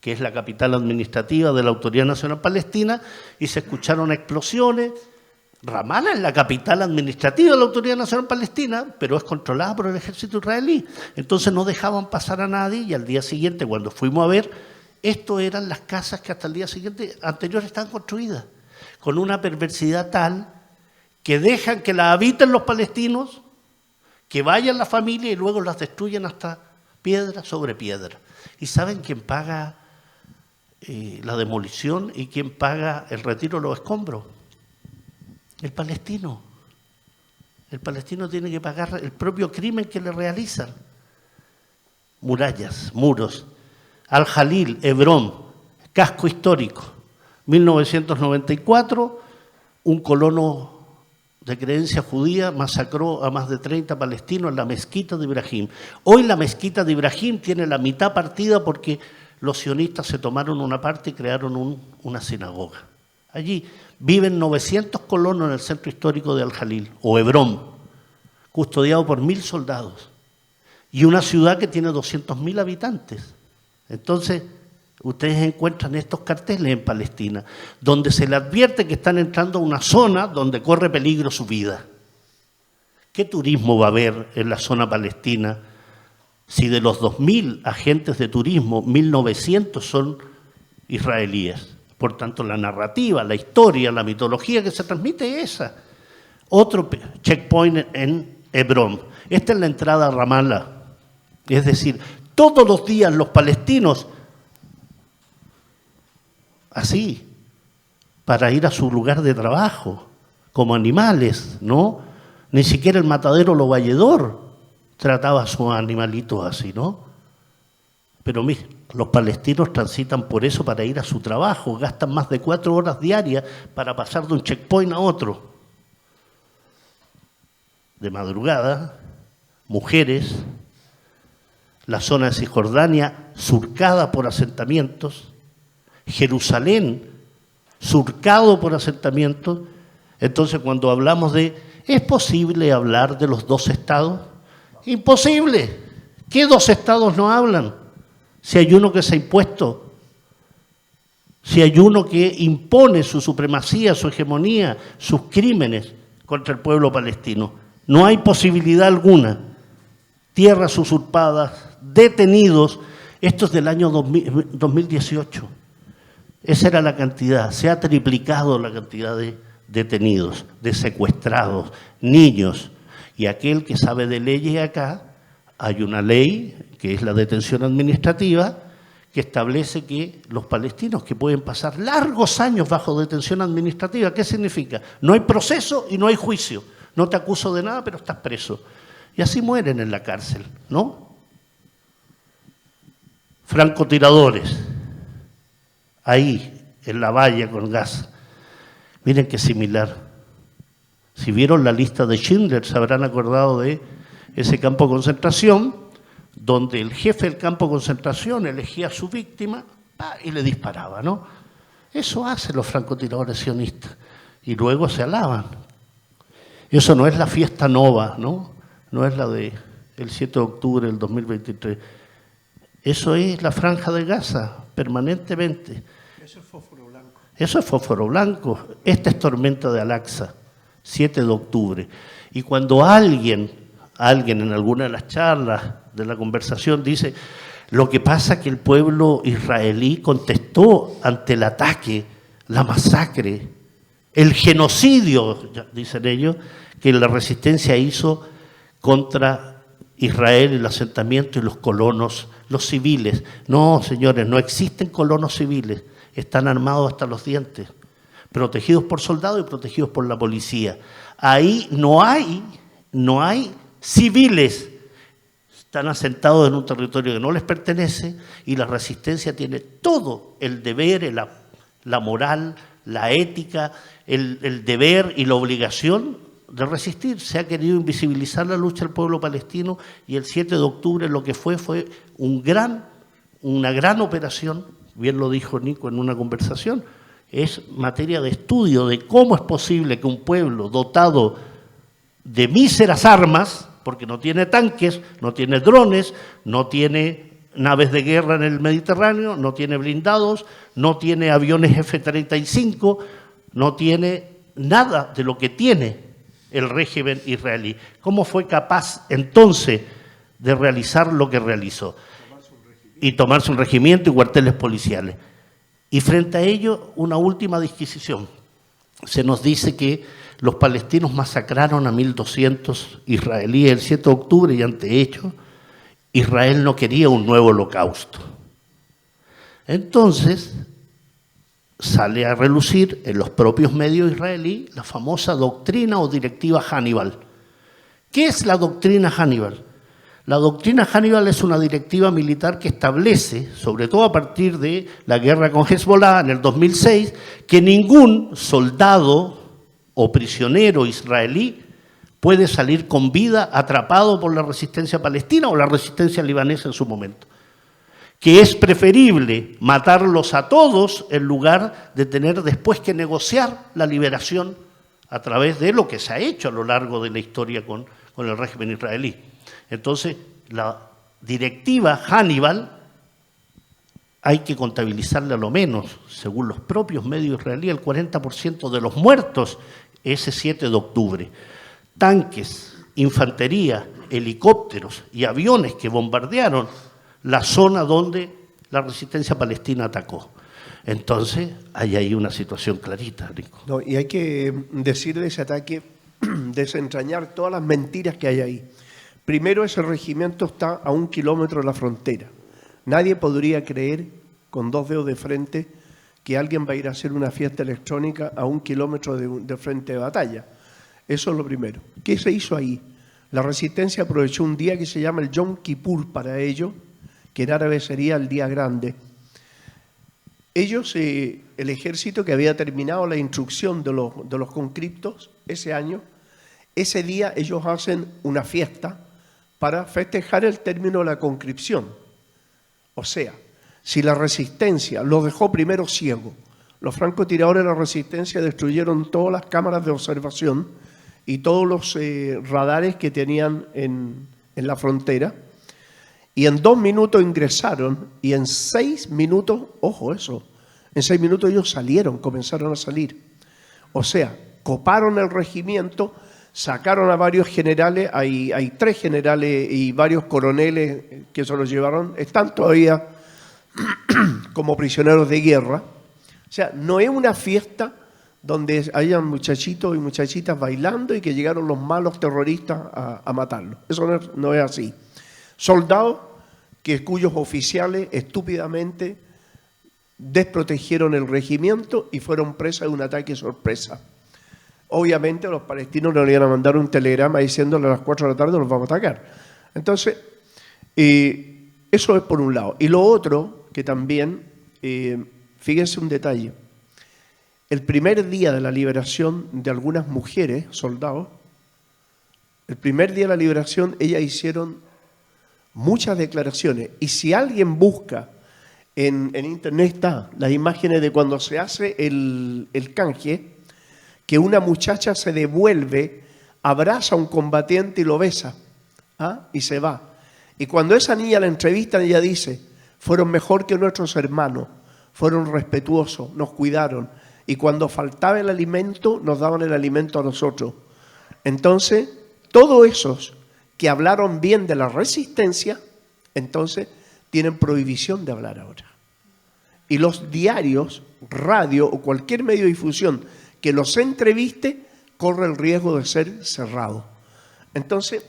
que es la capital administrativa de la Autoridad Nacional Palestina, y se escucharon explosiones. Ramallah es la capital administrativa de la Autoridad Nacional Palestina, pero es controlada por el ejército israelí. Entonces no dejaban pasar a nadie y al día siguiente, cuando fuimos a ver, esto eran las casas que hasta el día siguiente anterior estaban construidas, con una perversidad tal que dejan que las habiten los palestinos, que vayan la familia y luego las destruyen hasta piedra sobre piedra. ¿Y saben quién paga la demolición y quién paga el retiro de los escombros? El palestino. El palestino tiene que pagar el propio crimen que le realizan. Murallas, muros. Al-Jalil, Hebrón, casco histórico. 1994, un colono de creencia judía masacró a más de 30 palestinos en la mezquita de Ibrahim. Hoy la mezquita de Ibrahim tiene la mitad partida porque los sionistas se tomaron una parte y crearon una sinagoga. Allí viven 900 colonos en el centro histórico de Al-Jalil, o Hebrón, custodiado por 1000 soldados, y una ciudad que tiene 200.000 habitantes. Entonces, ustedes encuentran estos carteles en Palestina, donde se les advierte que están entrando a una zona donde corre peligro su vida. ¿Qué turismo va a haber en la zona palestina si de los 2.000 agentes de turismo, 1.900 son israelíes? Por tanto, la narrativa, la historia, la mitología que se transmite es esa. Otro checkpoint en Hebrón. Esta es la entrada a Ramallah. Es decir, todos los días los palestinos, así, para ir a su lugar de trabajo, como animales, ¿no? Ni siquiera el matadero Lo Valledor trataba a sus animalitos así, ¿no? Pero mire, los palestinos transitan por eso para ir a su trabajo, gastan más de 4 horas diarias para pasar de un checkpoint a otro. De madrugada, mujeres, la zona de Cisjordania surcada por asentamientos, Jerusalén surcado por asentamientos. Entonces, cuando hablamos de, ¿es posible hablar de los 2 estados? Imposible. ¿Qué 2 estados no hablan? Si hay uno que se ha impuesto, si hay uno que impone su supremacía, su hegemonía, sus crímenes contra el pueblo palestino. No hay posibilidad alguna. Tierras usurpadas, detenidos. Esto es del año 2018. Esa era la cantidad. Se ha triplicado la cantidad de detenidos, de secuestrados, niños. Y aquel que sabe de leyes acá, hay una ley, que es la detención administrativa, que establece que los palestinos que pueden pasar largos años bajo detención administrativa, ¿qué significa? No hay proceso y no hay juicio. No te acuso de nada, pero estás preso. Y así mueren en la cárcel, ¿no? Francotiradores, ahí, en la valla con Gaza. Miren qué similar. Si vieron la lista de Schindler, se habrán acordado de ese campo de concentración, donde el jefe del campo de concentración elegía a su víctima y le disparaba, ¿no? Eso hacen los francotiradores sionistas. Y luego se alaban. Eso no es la fiesta nova, ¿no? No es la del 7 de octubre del 2023. Eso es la franja de Gaza, permanentemente. Eso es fósforo blanco. Eso es fósforo blanco. Esta es tormenta de Al-Aqsa, 7 de octubre. Y cuando alguien en alguna de las charlas de la conversación dice, lo que pasa es que el pueblo israelí contestó ante el ataque, la masacre, el genocidio, dicen ellos, que la resistencia hizo contra Israel, el asentamiento y los colonos, los civiles. No, señores, no existen colonos civiles, están armados hasta los dientes, protegidos por soldados y protegidos por la policía. Ahí no hay civiles, están asentados en un territorio que no les pertenece y la resistencia tiene todo el deber, la moral, la ética, el deber y la obligación de resistir. Se ha querido invisibilizar la lucha del pueblo palestino y el 7 de octubre lo que fue una gran operación, bien lo dijo Nico en una conversación, es materia de estudio de cómo es posible que un pueblo dotado de míseras armas, porque no tiene tanques, no tiene drones, no tiene naves de guerra en el Mediterráneo, no tiene blindados, no tiene aviones F-35, no tiene nada de lo que tiene el régimen israelí. ¿Cómo fue capaz entonces de realizar lo que realizó? Y tomarse un regimiento y cuarteles policiales. Y frente a ello, una última disquisición. Se nos dice que los palestinos masacraron a 1.200 israelíes el 7 de octubre y ante ello Israel no quería un nuevo holocausto. Entonces sale a relucir en los propios medios israelíes la famosa doctrina o directiva Hannibal. ¿Qué es la doctrina Hannibal? La doctrina Hannibal es una directiva militar que establece, sobre todo a partir de la guerra con Hezbollah en el 2006, que ningún soldado o prisionero israelí puede salir con vida atrapado por la resistencia palestina o la resistencia libanesa en su momento. Que es preferible matarlos a todos en lugar de tener después que negociar la liberación a través de lo que se ha hecho a lo largo de la historia con el régimen israelí. Entonces, la directiva Hannibal hay que contabilizarle a lo menos, según los propios medios israelíes, el 40% de los muertos ese 7 de octubre. Tanques, infantería, helicópteros y aviones que bombardearon la zona donde la resistencia palestina atacó. Entonces, hay ahí una situación clarita, Rico. No, y hay que decir de ese ataque, desentrañar todas las mentiras que hay ahí. Primero, ese regimiento está a 1 kilómetro de la frontera. Nadie podría creer, con 2 dedos de frente, que alguien va a ir a hacer una fiesta electrónica a 1 kilómetro de frente de batalla. Eso es lo primero. ¿Qué se hizo ahí? La resistencia aprovechó un día que se llama el Yom Kippur para ello, que en árabe sería el día grande. Ellos, el ejército que había terminado la instrucción de los conscriptos ese año, ese día ellos hacen una fiesta para festejar el término de la conscripción. O sea, si la resistencia los dejó primero ciegos, los francotiradores de la resistencia destruyeron todas las cámaras de observación y todos los radares que tenían en la frontera, y en 2 minutos ingresaron, y en 6 minutos, ojo eso, en 6 minutos ellos salieron, comenzaron a salir. O sea, coparon el regimiento, sacaron a varios generales, hay 3 generales y varios coroneles que se los llevaron, están todavía como prisioneros de guerra. O sea, no es una fiesta donde hayan muchachitos y muchachitas bailando y que llegaron los malos terroristas a matarlos. Eso no es así. Soldados cuyos oficiales estúpidamente desprotegieron el regimiento y fueron presas de un ataque sorpresa. Obviamente los palestinos no le iban a mandar un telegrama diciéndole a las 4 de la tarde los vamos a atacar. Entonces, eso es por un lado. Y lo otro, que también, fíjense un detalle, el primer día de la liberación de algunas mujeres, soldados, el primer día de la liberación ellas hicieron muchas declaraciones. Y si alguien busca en internet, está las imágenes de cuando se hace el canje, que una muchacha se devuelve, abraza a un combatiente y lo besa, y se va. Y cuando esa niña la entrevistan, ella dice, fueron mejor que nuestros hermanos, fueron respetuosos, nos cuidaron, y cuando faltaba el alimento, nos daban el alimento a nosotros. Entonces, todos esos que hablaron bien de la resistencia, entonces tienen prohibición de hablar ahora. Y los diarios, radio o cualquier medio de difusión que los entreviste, corre el riesgo de ser cerrado. Entonces,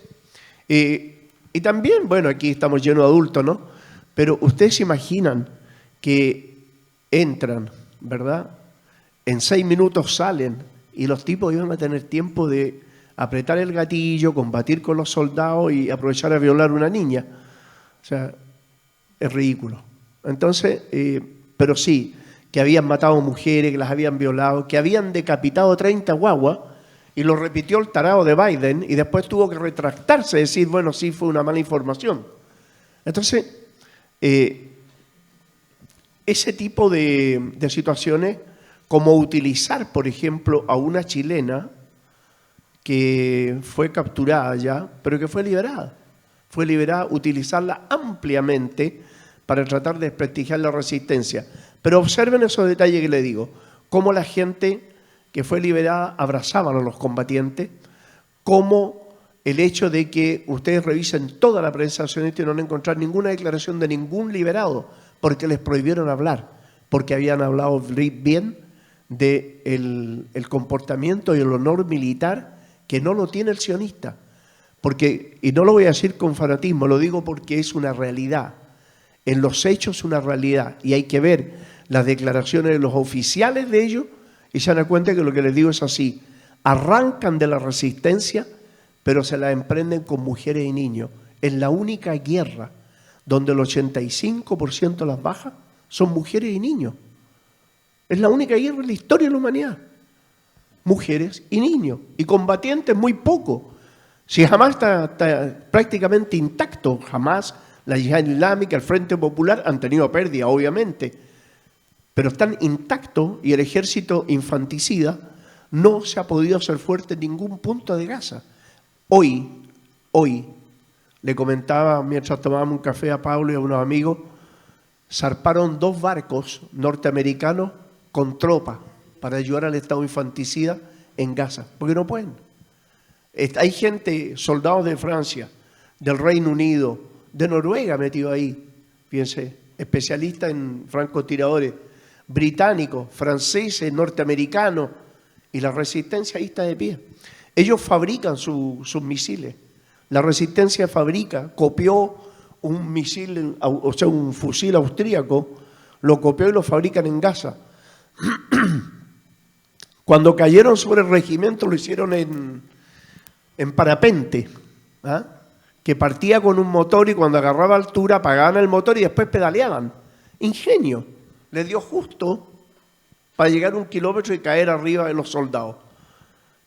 y también, bueno, aquí estamos llenos de adultos, ¿no? Pero ustedes se imaginan que entran, ¿verdad? En 6 minutos salen y los tipos iban a tener tiempo de apretar el gatillo, combatir con los soldados y aprovechar a violar a una niña. O sea, es ridículo. Entonces, pero sí, que habían matado mujeres, que las habían violado, que habían decapitado 30 guaguas, y lo repitió el tarado de Biden, y después tuvo que retractarse, decir, bueno, sí, fue una mala información. Entonces, ese tipo de situaciones, como utilizar, por ejemplo, a una chilena que fue capturada ya, pero que fue liberada. Fue liberada, utilizarla ampliamente para tratar de desprestigiar la resistencia. Pero observen esos detalles que les digo, cómo la gente que fue liberada abrazaban a los combatientes, cómo el hecho de que ustedes revisen toda la prensa sionista y no van a encontrar ninguna declaración de ningún liberado, porque les prohibieron hablar, porque habían hablado bien del comportamiento y el honor militar que no lo tiene el sionista. Porque, y no lo voy a decir con fanatismo, lo digo porque es una realidad. En los hechos es una realidad y hay que ver las declaraciones de los oficiales de ellos y se dan cuenta que lo que les digo es así. Arrancan de la resistencia, pero se la emprenden con mujeres y niños. Es la única guerra donde el 85% de las bajas son mujeres y niños. Es la única guerra en la historia de la humanidad. Mujeres y niños. Y combatientes muy poco. Si Hamas está prácticamente intacto, Hamas, la Yihad Islámica, el Frente Popular han tenido pérdida, obviamente, pero están intactos y el ejército infanticida no se ha podido hacer fuerte en ningún punto de Gaza. Hoy, le comentaba mientras tomábamos un café a Pablo y a unos amigos, zarparon 2 barcos norteamericanos con tropas para ayudar al Estado infanticida en Gaza, porque no pueden. Hay gente, soldados de Francia, del Reino Unido, de Noruega metido ahí, fíjense, especialistas en francotiradores, británicos, franceses, norteamericanos, y la resistencia ahí está de pie. Ellos fabrican sus misiles. La resistencia fabrica, copió un misil, o sea, un fusil austríaco, lo copió y lo fabrican en Gaza. Cuando cayeron sobre el regimiento lo hicieron en parapente, que partía con un motor y cuando agarraba altura apagaban el motor y después pedaleaban. Ingenio. Le dio justo para llegar 1 kilómetro y caer arriba de los soldados.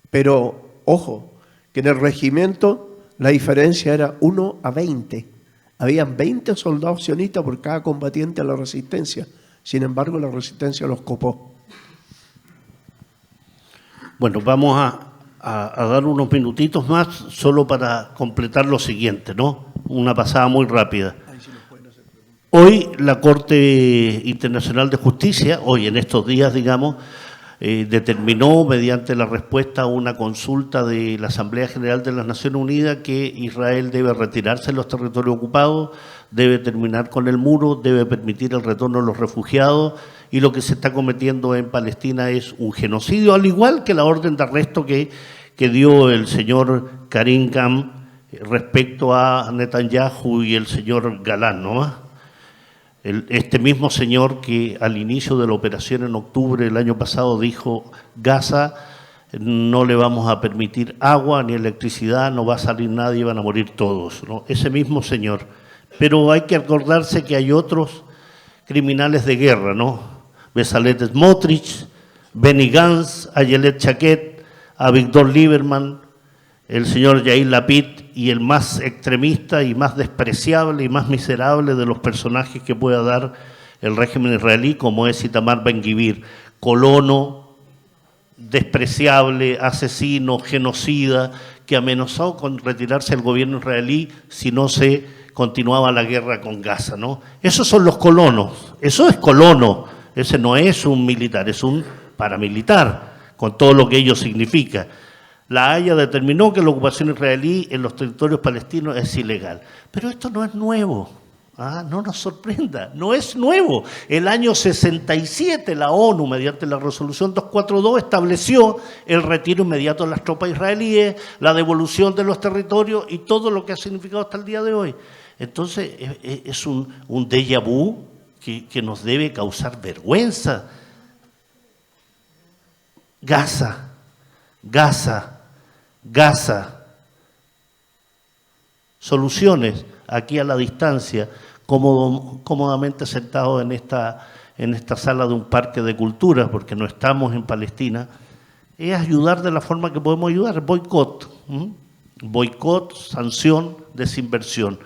Pero, ojo, que en el regimiento la diferencia era 1 a 20. Habían 20 soldados sionistas por cada combatiente a la resistencia. Sin embargo, la resistencia los copó. Bueno, vamos a dar unos minutitos más solo para completar lo siguiente, ¿no? Una pasada muy rápida. Hoy la Corte Internacional de Justicia, hoy en estos días, digamos, determinó mediante la respuesta a una consulta de la Asamblea General de las Naciones Unidas que Israel debe retirarse de los territorios ocupados, debe terminar con el muro, debe permitir el retorno de los refugiados y lo que se está cometiendo en Palestina es un genocidio, al igual que la orden de arresto que dio el señor Karim Khan respecto a Netanyahu y el señor Galán, ¿no? Este mismo señor que al inicio de la operación en octubre del año pasado dijo: Gaza no le vamos a permitir agua ni electricidad, no va a salir nadie, van a morir todos, ¿no? Ese mismo señor. Pero hay que acordarse que hay otros criminales de guerra, ¿no? Bezalel Smotrich, Benny Gantz, Ayelet Shaked, Avigdor Lieberman, el señor Yair Lapid y el más extremista y más despreciable y más miserable de los personajes que pueda dar el régimen israelí, como es Itamar Ben-Gvir, colono, despreciable, asesino, genocida, que amenazó con retirarse del gobierno israelí si no se continuaba la guerra con Gaza, ¿no? Esos son los colonos, eso es colono, ese no es un militar, es un paramilitar, con todo lo que ello significa. La Haya determinó que la ocupación israelí en los territorios palestinos es ilegal. Pero esto no es nuevo, no nos sorprenda, no es nuevo. El año 67 la ONU, mediante la resolución 242, estableció el retiro inmediato de las tropas israelíes, la devolución de los territorios y todo lo que ha significado hasta el día de hoy. Entonces es un déjà vu que nos debe causar vergüenza. Gaza. Soluciones aquí a la distancia, cómodamente sentados en esta sala de un parque de cultura, porque no estamos en Palestina, es ayudar de la forma que podemos ayudar, boicot, sanción, desinversión,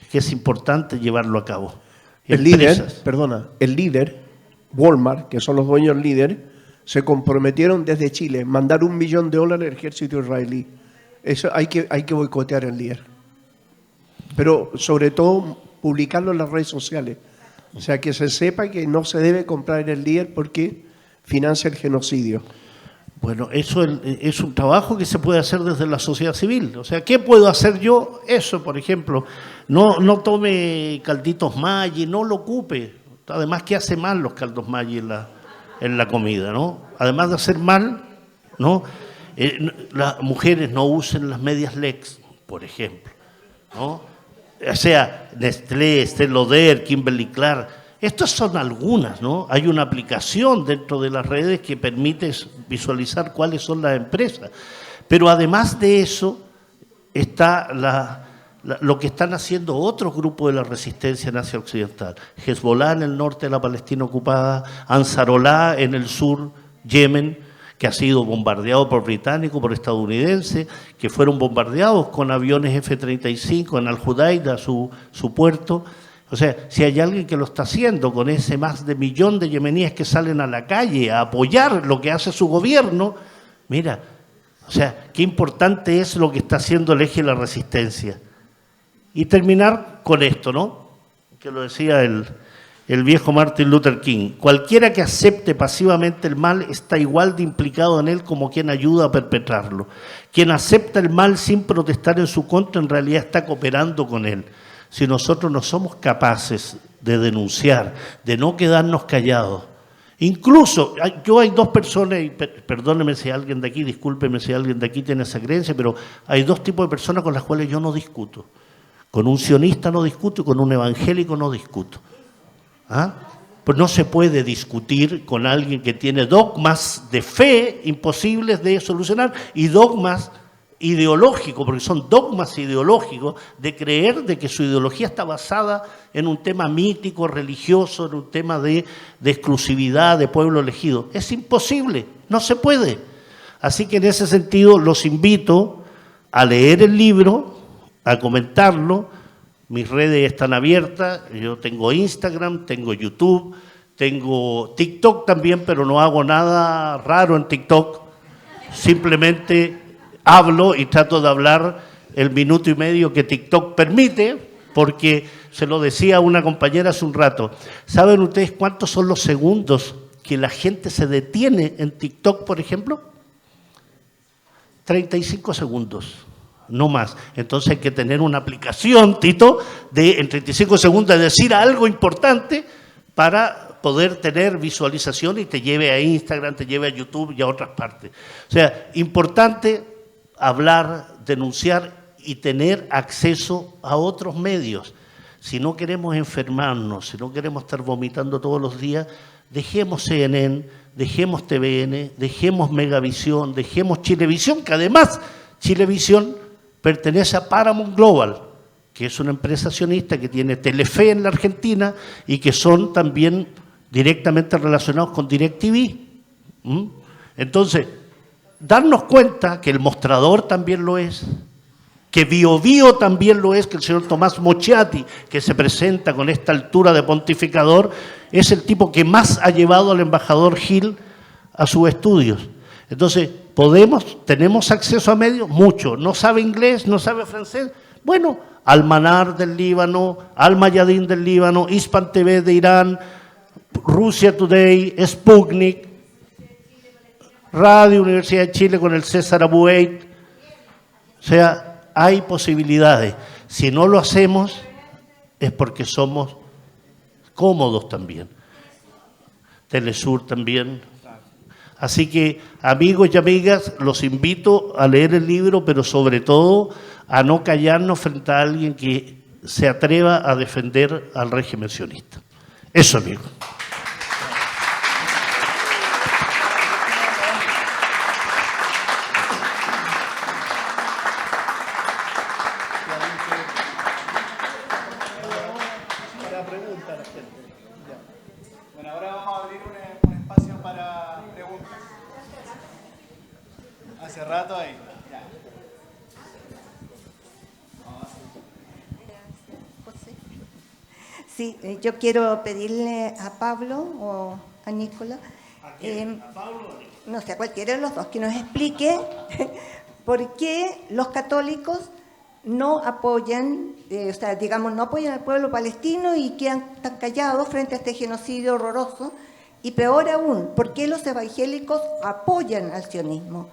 que es importante llevarlo a cabo. El líder, Walmart, que son los dueños del líder, se comprometieron desde Chile a mandar $1 millón al ejército israelí. Eso hay que boicotear el líder. Pero sobre todo publicarlo en las redes sociales. O sea, que se sepa que no se debe comprar el líder porque financia el genocidio. Bueno, eso es un trabajo que se puede hacer desde la sociedad civil. O sea, ¿qué puedo hacer yo? Eso, por ejemplo, no tome calditos Maggi, no lo ocupe. Además, que hace mal los caldos Maggi en la comida, ¿no? Además de hacer mal, ¿no? Las mujeres no usen las medias Lex, por ejemplo, ¿no? O sea, Nestlé, Estée Lauder, Kimberly Clark, estas son algunas, ¿no? Hay una aplicación dentro de las redes que permite visualizar cuáles son las empresas. Pero además de eso está lo que están haciendo otros grupos de la resistencia en Asia Occidental. Hezbollah en el norte de la Palestina ocupada, Ansarollah en el sur, Yemen, que ha sido bombardeado por británicos, por estadounidenses, que fueron bombardeados con aviones F-35 en Al-Judaida, su puerto. O sea, si hay alguien que lo está haciendo con ese más de 1 millón de yemeníes que salen a la calle a apoyar lo que hace su gobierno, mira, o sea, qué importante es lo que está haciendo el eje de la resistencia. Y terminar con esto, ¿no? Que lo decía el viejo Martin Luther King. Cualquiera que acepte pasivamente el mal está igual de implicado en él como quien ayuda a perpetrarlo. Quien acepta el mal sin protestar en su contra en realidad está cooperando con él. Si nosotros no somos capaces de denunciar, de no quedarnos callados, incluso, hay dos personas, y perdóneme si alguien de aquí, discúlpeme si alguien de aquí tiene esa creencia, pero hay dos tipos de personas con las cuales yo no discuto. Con un sionista no discuto y con un evangélico no discuto. Pues no se puede discutir con alguien que tiene dogmas de fe imposibles de solucionar y dogmas ideológico, porque son dogmas ideológicos, de creer de que su ideología está basada en un tema mítico, religioso, en un tema de exclusividad, de pueblo elegido. Es imposible, no se puede. Así que en ese sentido los invito a leer el libro, a comentarlo. Mis redes están abiertas, yo tengo Instagram, tengo YouTube, tengo TikTok también, pero no hago nada raro en TikTok, simplemente hablo y trato de hablar el minuto y medio que TikTok permite, porque se lo decía una compañera hace un rato. ¿Saben ustedes cuántos son los segundos que la gente se detiene en TikTok, por ejemplo? 35 segundos, no más. Entonces hay que tener una aplicación, Tito, de en 35 segundos decir algo importante para poder tener visualización y te lleve a Instagram, te lleve a YouTube y a otras partes. O sea, importante hablar, denunciar y tener acceso a otros medios. Si no queremos enfermarnos, si no queremos estar vomitando todos los días, dejemos CNN, dejemos TVN, dejemos Megavisión, dejemos Chilevisión, que además Chilevisión pertenece a Paramount Global, que es una empresa accionista que tiene Telefe en la Argentina y que son también directamente relacionados con DirecTV. Entonces, darnos cuenta que el Mostrador también lo es, que Biobío también lo es, que el señor Tomás Mochiati, que se presenta con esta altura de pontificador, es el tipo que más ha llevado al embajador Gil a sus estudios. Entonces, tenemos acceso a medios, mucho. ¿No sabe inglés? ¿No sabe francés? Bueno, Al-Manar del Líbano, Al-Mayadin del Líbano, Hispan TV de Irán, Rusia Today, Sputnik, Radio Universidad de Chile con el César Abueit. O sea, hay posibilidades. Si no lo hacemos es porque somos cómodos también. Telesur también. Así que, amigos y amigas, los invito a leer el libro, pero sobre todo a no callarnos frente a alguien que se atreva a defender al régimen sionista. Eso, amigos. Bueno, ahora vamos a abrir un espacio para preguntas. Hace rato ahí. Ya. Sí, yo quiero pedirle a Pablo o a Nicolás, no sé, a cualquiera de los dos, que nos explique por qué los católicos no apoyan, o sea, digamos, no apoyan al pueblo palestino y quedan tan callados frente a este genocidio horroroso. Y peor aún, ¿por qué los evangélicos apoyan al sionismo?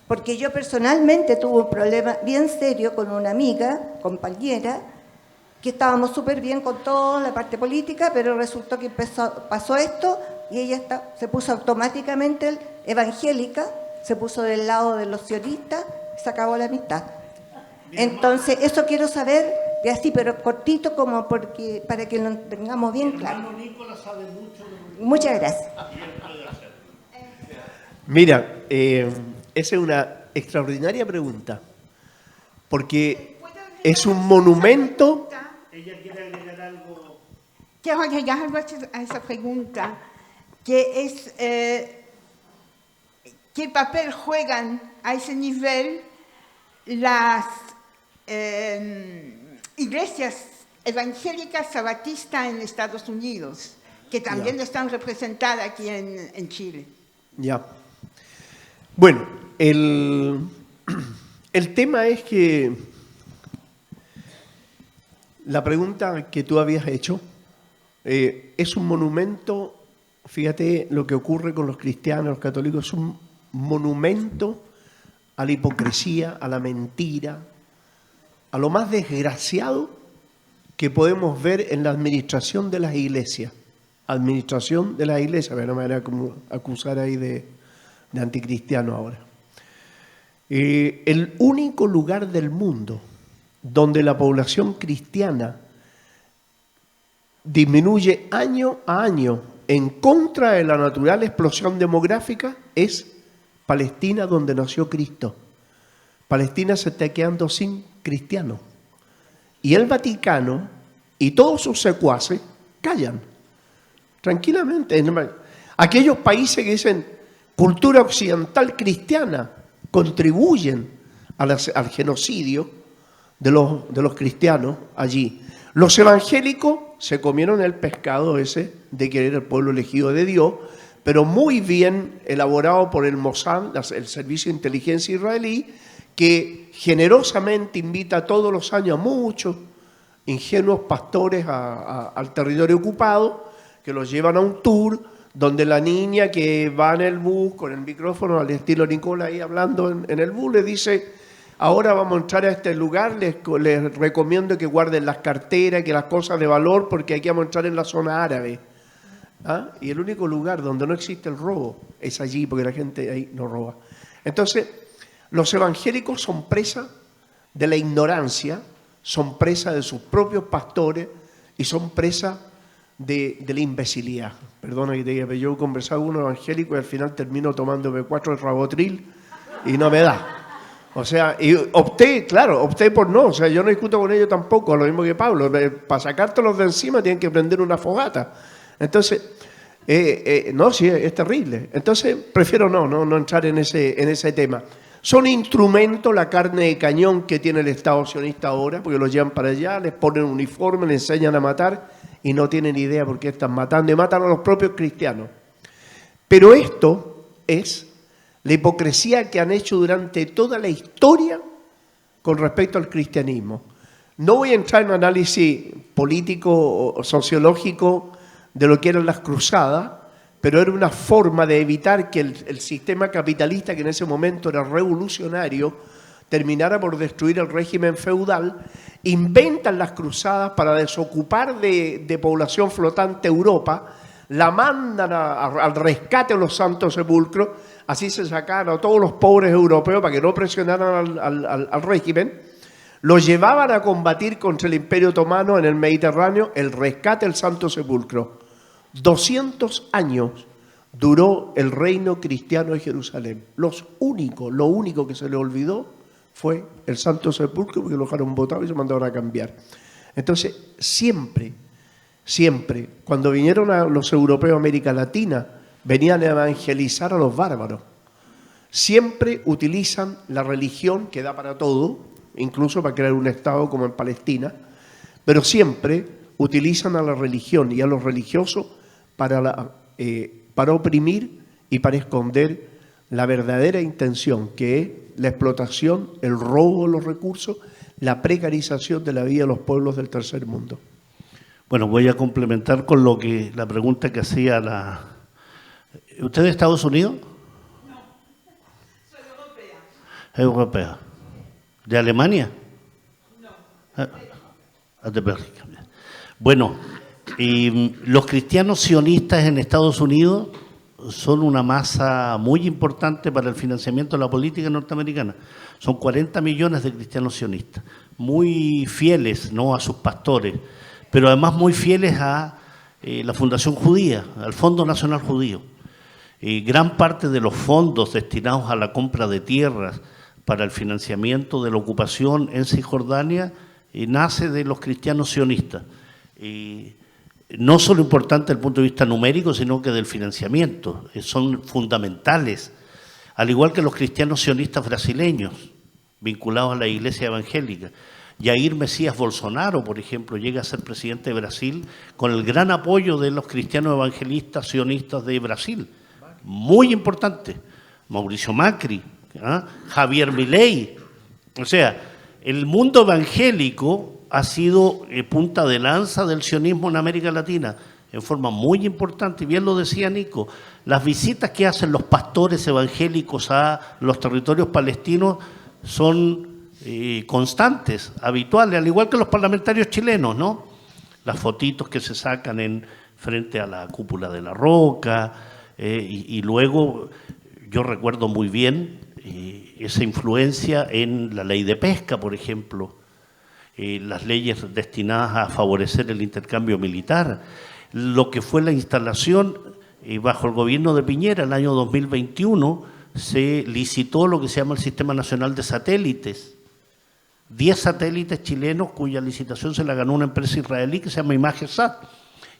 Porque yo personalmente tuve un problema bien serio con una amiga, compañera, que estábamos súper bien con toda la parte política, pero resultó que pasó esto y ella se puso automáticamente evangélica, se puso del lado de los sionistas, se acabó la amistad. Entonces, eso quiero saber, de así, pero cortito, como porque para que lo tengamos bien claro. Muchas gracias. Mira, esa es una extraordinaria pregunta, porque es un monumento. Ella quiere agregar algo. Quiero agregar algo a esa pregunta, que es qué papel juegan a ese nivel las iglesias evangélicas sabatistas en Estados Unidos, que también están representadas aquí en Chile. Ya. Bueno, el tema es que la pregunta que tú habías hecho es un monumento, fíjate lo que ocurre con los cristianos, los católicos, es un monumento a la hipocresía, a la mentira, a lo más desgraciado que podemos ver en la administración de las iglesias. Administración de las iglesias, pero no me van a como acusar ahí de anticristiano ahora. El único lugar del mundo donde la población cristiana disminuye año a año en contra de la natural explosión demográfica es Palestina, donde nació Cristo. Palestina se está quedando sin cristianos. Y el Vaticano y todos sus secuaces callan. Tranquilamente. Aquellos países que dicen cultura occidental cristiana contribuyen al genocidio de los cristianos allí. Los evangélicos se comieron el pescado ese de querer el pueblo elegido de Dios, pero muy bien elaborado por el Mossad, el Servicio de Inteligencia israelí, que generosamente invita todos los años a muchos ingenuos pastores al territorio ocupado, que los llevan a un tour donde la niña que va en el bus con el micrófono al estilo Nicola ahí hablando en el bus le dice: ahora vamos a entrar a este lugar, les recomiendo que guarden las carteras, que las cosas de valor, porque aquí vamos a entrar en la zona árabe. ¿Ah? Y el único lugar donde no existe el robo es allí, porque la gente ahí no roba. Entonces, los evangélicos son presa de la ignorancia, son presa de sus propios pastores y son presa de la imbecilidad. Perdona que te diga, pero yo he conversado con un evangélico y al final termino tomándome 4 de Rabotril y no me da. O sea, y opté por no. O sea, yo no discuto con ellos tampoco, lo mismo que Pablo. Para sacártelos de encima tienen que prender una fogata. Entonces, no, sí, es terrible. Entonces, prefiero no entrar en ese tema. Son instrumentos, la carne de cañón que tiene el Estado sionista ahora, porque los llevan para allá, les ponen uniforme, les enseñan a matar y no tienen idea por qué están matando y matan a los propios cristianos. Pero esto es la hipocresía que han hecho durante toda la historia con respecto al cristianismo. No voy a entrar en análisis político o sociológico de lo que eran las cruzadas, pero era una forma de evitar que el sistema capitalista, que en ese momento era revolucionario, terminara por destruir el régimen feudal. Inventan las cruzadas para desocupar de población flotante Europa, la mandan al rescate de los santos sepulcros, así se sacaron a todos los pobres europeos para que no presionaran al régimen, los llevaban a combatir contra el Imperio Otomano en el Mediterráneo, el rescate del Santo Sepulcro. 200 años duró el reino cristiano de Jerusalén. Lo único que se le olvidó fue el Santo Sepulcro, porque lo dejaron botado y se mandaron a cambiar. Entonces, siempre, cuando vinieron los europeos a América Latina, venían a evangelizar a los bárbaros. Siempre utilizan la religión, que da para todo, incluso para crear un Estado como en Palestina, pero siempre utilizan a la religión y a los religiosos para oprimir y para esconder la verdadera intención, que es la explotación, el robo de los recursos, la precarización de la vida de los pueblos del tercer mundo. Bueno, voy a complementar con la pregunta que hacía la... ¿Usted es de Estados Unidos? No, soy europea. Es europea. ¿De Alemania? No. De Bélgica. Bueno, los cristianos sionistas en Estados Unidos son una masa muy importante para el financiamiento de la política norteamericana. Son 40 millones de cristianos sionistas, muy fieles, ¿no?, a sus pastores, pero además muy fieles a la Fundación Judía, al Fondo Nacional Judío. Gran parte de los fondos destinados a la compra de tierras para el financiamiento de la ocupación en Cisjordania nace de los cristianos sionistas. No solo importante desde el punto de vista numérico, sino que del financiamiento. Son fundamentales, al igual que los cristianos sionistas brasileños, vinculados a la iglesia evangélica. Jair Mesías Bolsonaro, por ejemplo, llega a ser presidente de Brasil con el gran apoyo de los cristianos evangelistas sionistas de Brasil. Muy importante. Mauricio Macri, Javier Milei. O sea, el mundo evangélico ha sido punta de lanza del sionismo en América Latina en forma muy importante. Y bien lo decía Nico, las visitas que hacen los pastores evangélicos a los territorios palestinos son constantes, habituales, al igual que los parlamentarios chilenos, ¿no? Las fotitos que se sacan frente a la cúpula de la Roca, y luego yo recuerdo muy bien esa influencia en la ley de pesca, por ejemplo, las leyes destinadas a favorecer el intercambio militar, lo que fue la instalación bajo el gobierno de Piñera el año 2021 se licitó lo que se llama el Sistema Nacional de Satélites. 10 satélites chilenos cuya licitación se la ganó una empresa israelí que se llama Imagesat.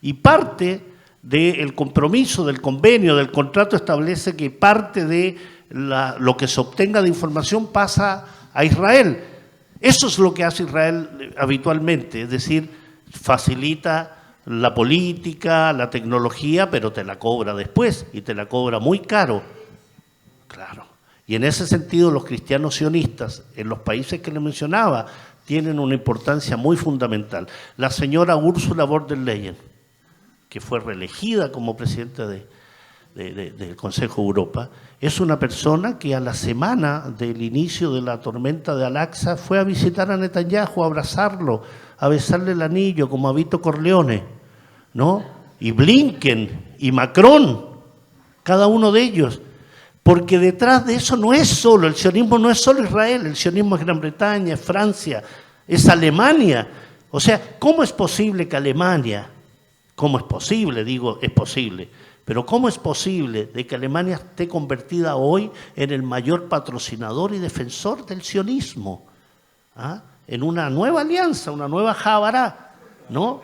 Y parte del compromiso, del convenio, del contrato establece que parte de lo que se obtenga de información pasa a Israel. Eso es lo que hace Israel habitualmente, es decir, facilita la política, la tecnología, pero te la cobra después y te la cobra muy caro. Claro. Y en ese sentido los cristianos sionistas, en los países que le mencionaba, tienen una importancia muy fundamental. La señora Ursula von der Leyen, que fue reelegida como presidenta del Consejo de Europa, es una persona que a la semana del inicio de la tormenta de Al-Aqsa fue a visitar a Netanyahu, a abrazarlo, a besarle el anillo, como a Vito Corleone, ¿no? Y Blinken, y Macron, cada uno de ellos. Porque detrás de eso no es solo, el sionismo no es solo Israel, el sionismo es Gran Bretaña, es Francia, es Alemania. O sea, ¿cómo es posible que Alemania, cómo es posible? Digo, es posible, pero ¿cómo es posible de que Alemania esté convertida hoy en el mayor patrocinador y defensor del sionismo? ¿Ah? En una nueva alianza, una nueva Jábara, ¿no?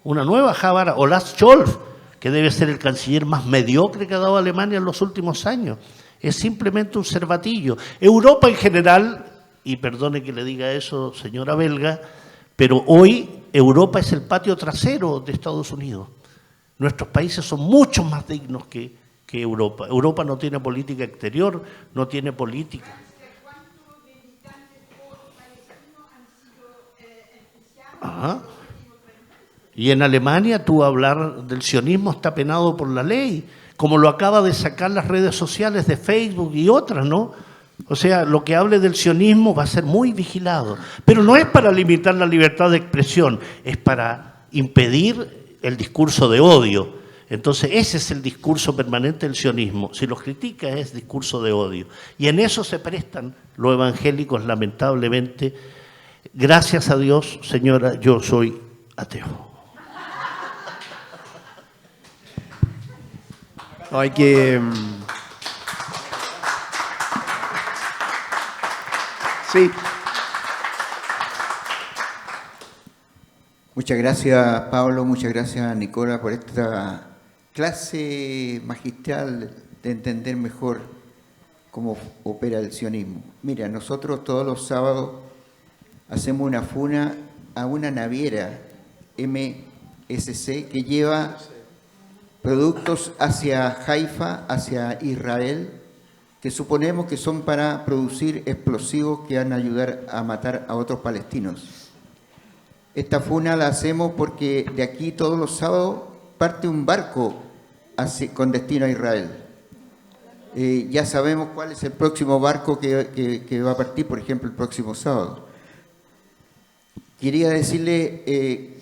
Una nueva Jábara, Olaf Scholz, que debe ser el canciller más mediocre que ha dado Alemania en los últimos años. Es simplemente un cervatillo. Europa en general, y perdone que le diga eso, señora belga, pero hoy Europa es el patio trasero de Estados Unidos. Nuestros países son mucho más dignos que Europa. Europa no tiene política exterior, no tiene política. Ajá. Y en Alemania tú hablar del sionismo está penado por la ley, como lo acaba de sacar las redes sociales de Facebook y otras, ¿no? O sea, lo que hable del sionismo va a ser muy vigilado. Pero no es para limitar la libertad de expresión, es para impedir el discurso de odio. Entonces, ese es el discurso permanente del sionismo. Si los critica es discurso de odio. Y en eso se prestan los evangélicos, lamentablemente. Gracias a Dios, señora, yo soy ateo. Hay que... Sí. Muchas gracias, Pablo, muchas gracias, Nicola, por esta clase magistral de entender mejor cómo opera el sionismo. Mira, nosotros todos los sábados hacemos una funa a una naviera MSC que lleva productos hacia Haifa, hacia Israel, que suponemos que son para producir explosivos que van a ayudar a matar a otros palestinos. Esta funa la hacemos porque de aquí todos los sábados parte un barco con destino a Israel. Ya sabemos cuál es el próximo barco que va a partir, por ejemplo, el próximo sábado. Quería decirle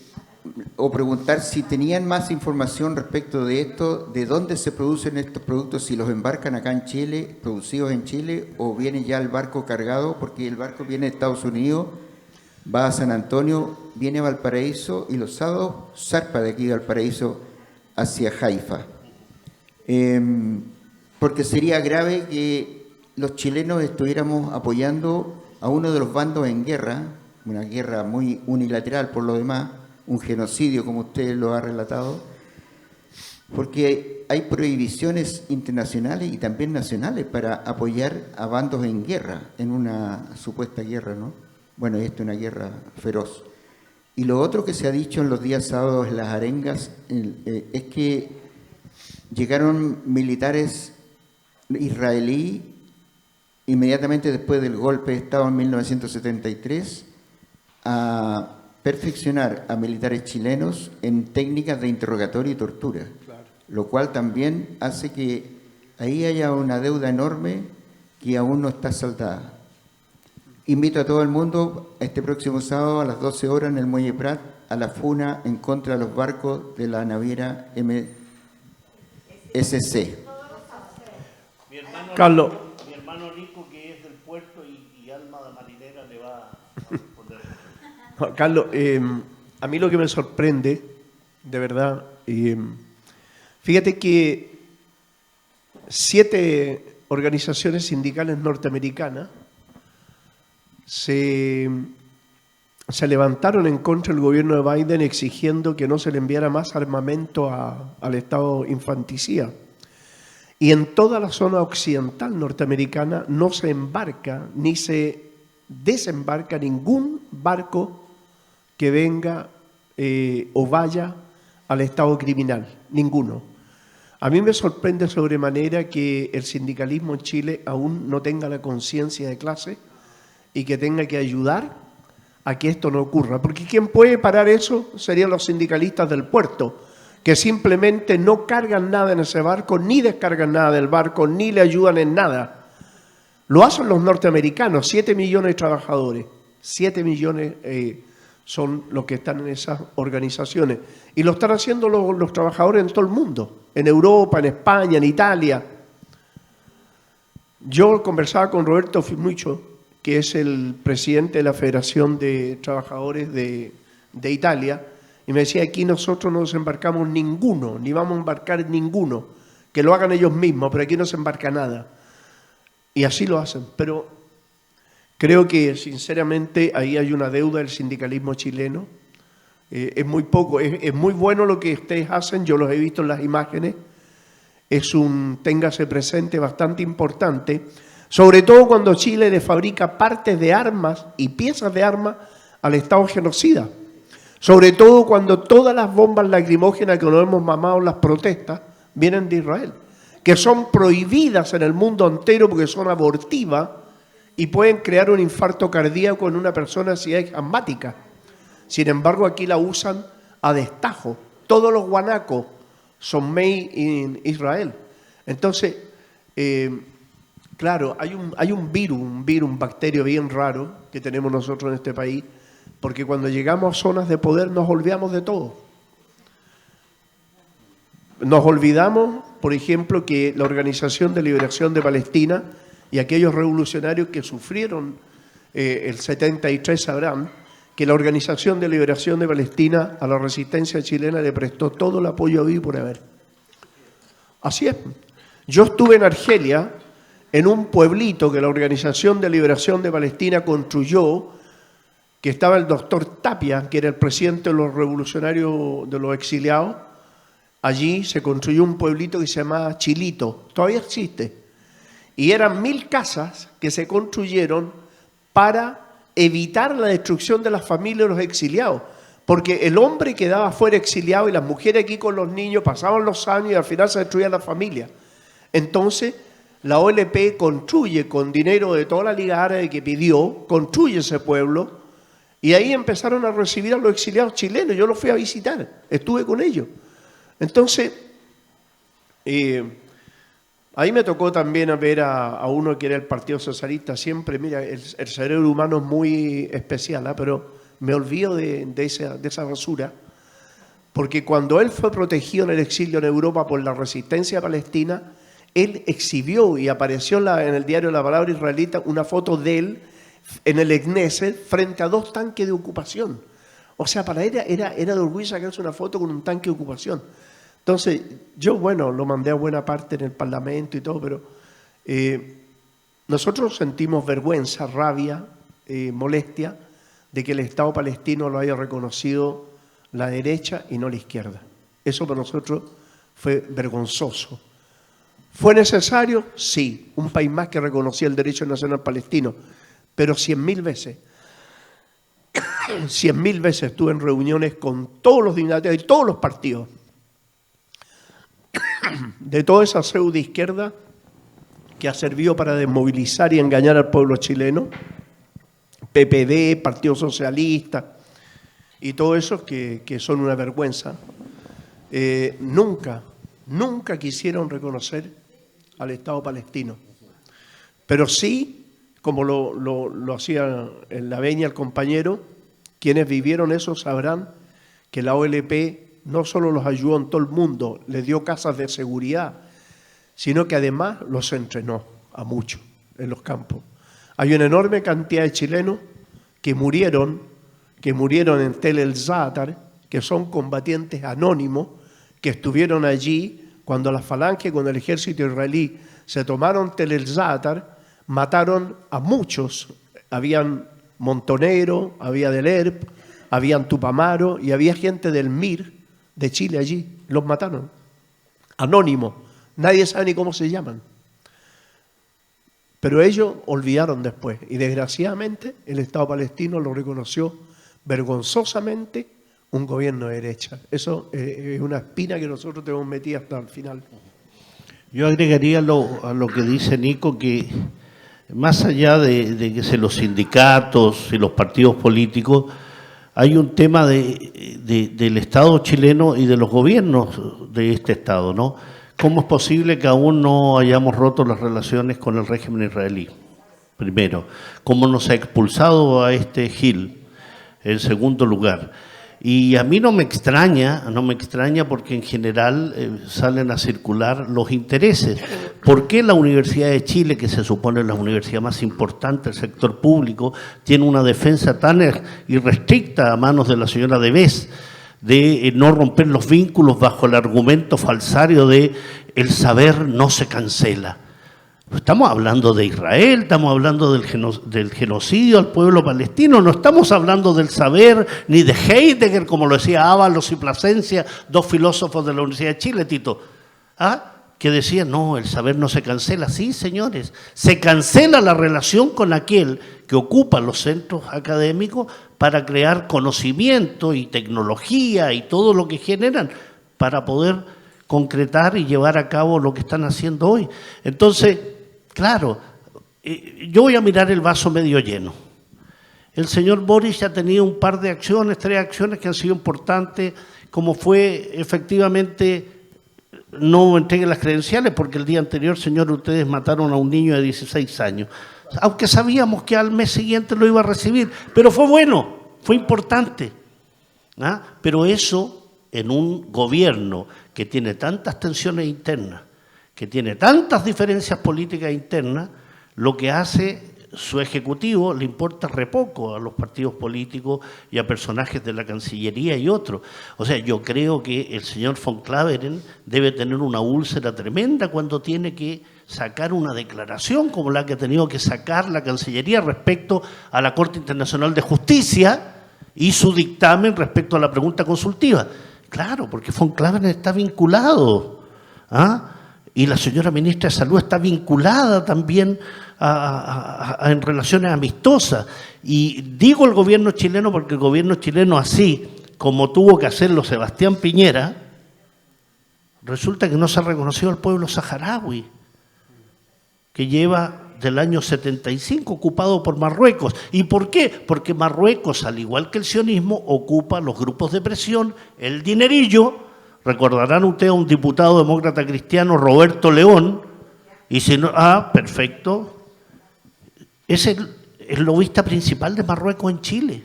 o preguntar si tenían más información respecto de esto, de dónde se producen estos productos, si los embarcan acá en Chile, producidos en Chile, o viene ya el barco cargado, porque el barco viene de Estados Unidos, va a San Antonio, viene a Valparaíso y los sábados zarpa de aquí de Valparaíso hacia Haifa. Porque sería grave que los chilenos estuviéramos apoyando a uno de los bandos en guerra, una guerra muy unilateral por lo demás, un genocidio como usted lo ha relatado, porque hay prohibiciones internacionales y también nacionales para apoyar a bandos en guerra, en una supuesta guerra, ¿no? Bueno, esto es una guerra feroz. Y lo otro que se ha dicho en los días sábados en las arengas es que llegaron militares israelíes inmediatamente después del golpe de Estado en 1973 a perfeccionar a militares chilenos en técnicas de interrogatorio y tortura, claro. Lo cual también hace que ahí haya una deuda enorme que aún no está saldada. Invito a todo el mundo este próximo sábado a las 12 horas en el Muelle Prat a la funa en contra de los barcos de la naviera MSC. Carlos. Mi hermano Nico, que es del puerto y alma de marinera, le va a responder. Carlos, a mí lo que me sorprende, de verdad, fíjate que 7 organizaciones sindicales norteamericanas se levantaron en contra del gobierno de Biden exigiendo que no se le enviara más armamento al Estado infanticida. Y en toda la zona occidental norteamericana no se embarca ni se desembarca ningún barco que venga o vaya al Estado criminal, ninguno. A mí me sorprende sobremanera que el sindicalismo en Chile aún no tenga la conciencia de clase y que tenga que ayudar a que esto no ocurra. Porque quien puede parar eso serían los sindicalistas del puerto, que simplemente no cargan nada en ese barco, ni descargan nada del barco, ni le ayudan en nada. Lo hacen los norteamericanos, 7 millones de trabajadores, 7 millones son los que están en esas organizaciones. Y lo están haciendo los trabajadores en todo el mundo, en Europa, en España, en Italia. Yo conversaba con Roberto Fimuccio, que es el presidente de la Federación de Trabajadores de Italia, y me decía, aquí nosotros no desembarcamos ninguno, ni vamos a embarcar ninguno, que lo hagan ellos mismos, pero aquí no se embarca nada. Y así lo hacen, pero creo que sinceramente ahí hay una deuda del sindicalismo chileno. Es muy poco, es muy bueno lo que ustedes hacen, yo los he visto en las imágenes, es téngase presente, bastante importante, sobre todo cuando Chile le fabrica partes de armas y piezas de armas al Estado genocida. Sobre todo cuando todas las bombas lacrimógenas que nos hemos mamado en las protestas vienen de Israel, que son prohibidas en el mundo entero porque son abortivas y pueden crear un infarto cardíaco en una persona si es asmática. Sin embargo, aquí la usan a destajo. Todos los guanacos son made in Israel. Entonces, claro, hay un virus, un bacterio bien raro que tenemos nosotros en este país, porque cuando llegamos a zonas de poder nos olvidamos de todo. Nos olvidamos, por ejemplo, que la Organización de Liberación de Palestina y aquellos revolucionarios que sufrieron el 73 sabrán que la Organización de Liberación de Palestina a la resistencia chilena le prestó todo el apoyo habido y por haber. Así es. Yo estuve en Argelia, en un pueblito que la Organización de Liberación de Palestina construyó, que estaba el doctor Tapia, que era el presidente de los revolucionarios, de los exiliados. Allí se construyó un pueblito que se llamaba Chilito, todavía existe. Y eran 1000 casas que se construyeron para evitar la destrucción de las familias de los exiliados. Porque el hombre quedaba fuera exiliado y las mujeres aquí con los niños, pasaban los años y al final se destruía la familia. Entonces, la OLP construye con dinero de toda la Liga Árabe que pidió, construye ese pueblo. Y ahí empezaron a recibir a los exiliados chilenos. Yo los fui a visitar, estuve con ellos. Entonces, ahí me tocó también ver a uno que era el Partido Socialista. Siempre, mira, el cerebro humano es muy especial, pero me olvido de esa basura. Porque cuando él fue protegido en el exilio en Europa por la resistencia palestina, él exhibió y apareció en el diario La Palabra Israelita una foto de él en el Knesset frente a 2 tanques de ocupación. O sea, para él era de orgullo sacarse una foto con un tanque de ocupación. Entonces, yo, bueno, lo mandé a buena parte en el Parlamento y todo, pero nosotros sentimos vergüenza, rabia, molestia de que el Estado palestino lo haya reconocido la derecha y no la izquierda. Eso para nosotros fue vergonzoso. ¿Fue necesario? Sí, un país más que reconocía el derecho nacional palestino, pero 100.000 veces. 100.000 veces estuve en reuniones con todos los dignatarios y todos los partidos de toda esa pseudo izquierda que ha servido para desmovilizar y engañar al pueblo chileno, PPD, Partido Socialista y todo eso que son una vergüenza. Nunca quisieron reconocer al Estado palestino, pero sí, como lo hacía en La Veña el compañero, quienes vivieron eso sabrán que la OLP no solo los ayudó en todo el mundo, les dio casas de seguridad, sino que además los entrenó a muchos en los campos. Hay una enorme cantidad de chilenos que murieron en Tel el Zátar, que son combatientes anónimos, que estuvieron allí Cuando la falange con el ejército israelí se tomaron Tel el Zátar, mataron a muchos. Habían Montonero, había del ERP, habían Tupamaro y había gente del MIR de Chile allí. Los mataron. Anónimo. Nadie sabe ni cómo se llaman. Pero ellos olvidaron después. Y desgraciadamente el Estado palestino lo reconoció vergonzosamente un gobierno de derecha. Eso es una espina que nosotros tenemos metida hasta el final. Yo agregaría a lo que dice Nico que más allá de que los sindicatos y los partidos políticos, hay un tema del Estado chileno y de los gobiernos de este Estado, ¿no? ¿Cómo es posible que aún no hayamos roto las relaciones con el régimen israelí? Primero, ¿cómo nos ha expulsado a este Gil? En segundo lugar, y a mí no me extraña porque en general salen a circular los intereses. ¿Por qué la Universidad de Chile, que se supone la universidad más importante del sector público, tiene una defensa tan irrestricta a manos de la señora Debes de no romper los vínculos bajo el argumento falsario de el saber no se cancela? Estamos hablando de Israel, estamos hablando del genocidio al pueblo palestino, no estamos hablando del saber ni de Heidegger, como lo decía Ábalos y Plasencia, dos filósofos de la Universidad de Chile, Tito, que decían, no, el saber no se cancela. Sí, señores, se cancela la relación con aquel que ocupa los centros académicos para crear conocimiento y tecnología y todo lo que generan para poder concretar y llevar a cabo lo que están haciendo hoy. Entonces, claro, yo voy a mirar el vaso medio lleno. El señor Boric ha tenido un par de acciones, 3 acciones que han sido importantes, como fue efectivamente no entreguen las credenciales, porque el día anterior, señor, ustedes mataron a un niño de 16 años. Aunque sabíamos que al mes siguiente lo iba a recibir, pero fue bueno, fue importante. Pero eso en un gobierno que tiene tantas tensiones internas, que tiene tantas diferencias políticas internas, lo que hace su ejecutivo le importa re poco a los partidos políticos y a personajes de la Cancillería y otros. O sea, yo creo que el señor von Claveren debe tener una úlcera tremenda cuando tiene que sacar una declaración como la que ha tenido que sacar la Cancillería respecto a la Corte Internacional de Justicia y su dictamen respecto a la pregunta consultiva. Claro, porque von Claveren está vinculado, y la señora ministra de Salud está vinculada también en relaciones amistosas. Y digo el gobierno chileno porque el gobierno chileno, así como tuvo que hacerlo Sebastián Piñera, resulta que no se ha reconocido al pueblo saharaui, que lleva del año 75 ocupado por Marruecos. ¿Y por qué? Porque Marruecos, al igual que el sionismo, ocupa los grupos de presión, el dinerillo. Recordarán ustedes a un diputado demócrata cristiano, Roberto León, y si no, perfecto, es el lobista principal de Marruecos en Chile,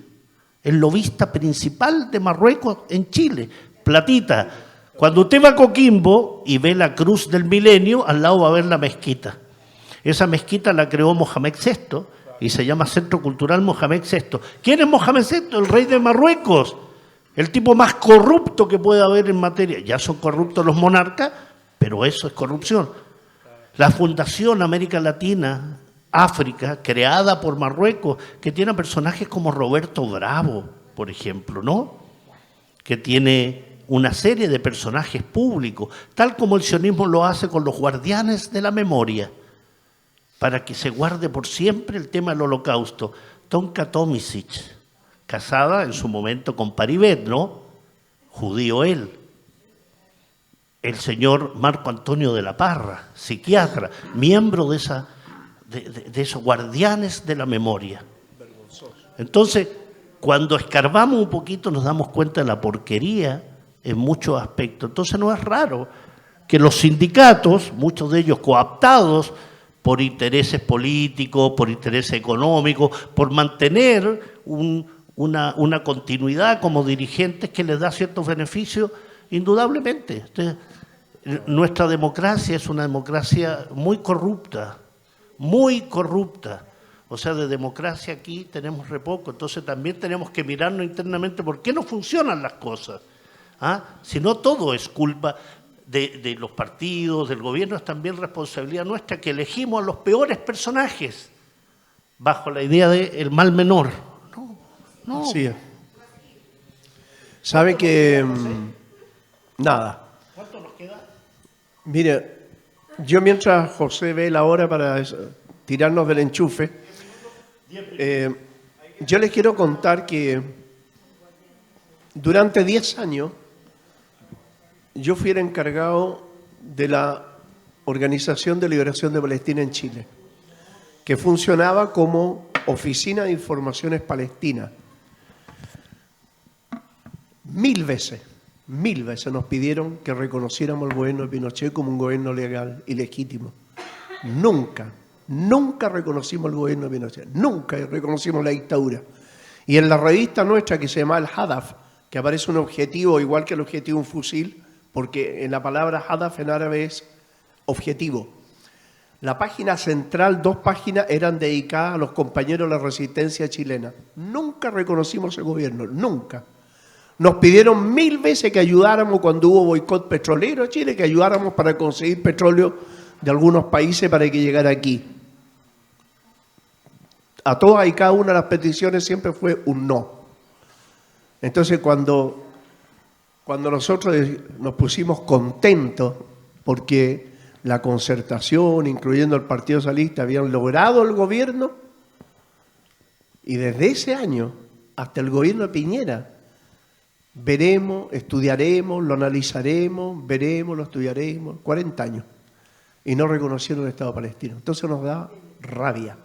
el lobista principal de Marruecos en Chile, platita. Cuando usted va a Coquimbo y ve la cruz del milenio, al lado va a ver la mezquita. Esa mezquita la creó Mohamed VI y se llama Centro Cultural Mohamed VI. ¿Quién es Mohamed VI? El rey de Marruecos. El tipo más corrupto que puede haber en materia. Ya son corruptos los monarcas, pero eso es corrupción. La Fundación América Latina, África, creada por Marruecos, que tiene personajes como Roberto Bravo, por ejemplo, ¿no? Que tiene una serie de personajes públicos, tal como el sionismo lo hace con los guardianes de la memoria, para que se guarde por siempre el tema del holocausto. Tonka Tomisic, casada en su momento con Paribet, ¿no? Judío él. El señor Marco Antonio de la Parra, psiquiatra, miembro de esos guardianes de la memoria. Entonces, cuando escarbamos un poquito nos damos cuenta de la porquería en muchos aspectos. Entonces no es raro que los sindicatos, muchos de ellos cooptados por intereses políticos, por intereses económicos, por mantener una continuidad como dirigentes que les da ciertos beneficios, indudablemente. Entonces, nuestra democracia es una democracia muy corrupta, muy corrupta. O sea, de democracia aquí tenemos re poco. Entonces también tenemos que mirarnos internamente por qué no funcionan las cosas. Si no todo es culpa. de los partidos, del gobierno, es también responsabilidad nuestra que elegimos a los peores personajes bajo la idea de el mal menor. No. Sí. ¿Sabe que nada? ¿Cuánto nos queda? Mire, yo mientras José ve la hora para tirarnos del enchufe, yo les quiero contar que durante 10 años yo fui el encargado de la Organización de Liberación de Palestina en Chile, que funcionaba como Oficina de Informaciones Palestinas. 1000 veces nos pidieron que reconociéramos el gobierno de Pinochet como un gobierno legal y legítimo. Nunca reconocimos el gobierno de Pinochet, nunca reconocimos la dictadura. Y en la revista nuestra que se llama el Hadaf, que aparece un objetivo igual que el objetivo un fusil, porque en la palabra Hadaf en árabe es objetivo. La página central, 2 páginas eran dedicadas a los compañeros de la resistencia chilena. Nunca reconocimos el gobierno, nunca. Nos pidieron 1000 veces que ayudáramos cuando hubo boicot petrolero a Chile, que ayudáramos para conseguir petróleo de algunos países para que llegara aquí. A todas y cada una de las peticiones siempre fue un no. Entonces cuando nosotros nos pusimos contentos porque la Concertación, incluyendo el Partido Socialista, habían logrado el gobierno, y desde ese año hasta el gobierno de Piñera, veremos, estudiaremos, lo analizaremos, veremos, lo estudiaremos, 40 años, y no reconocieron el Estado palestino. Entonces nos da rabia.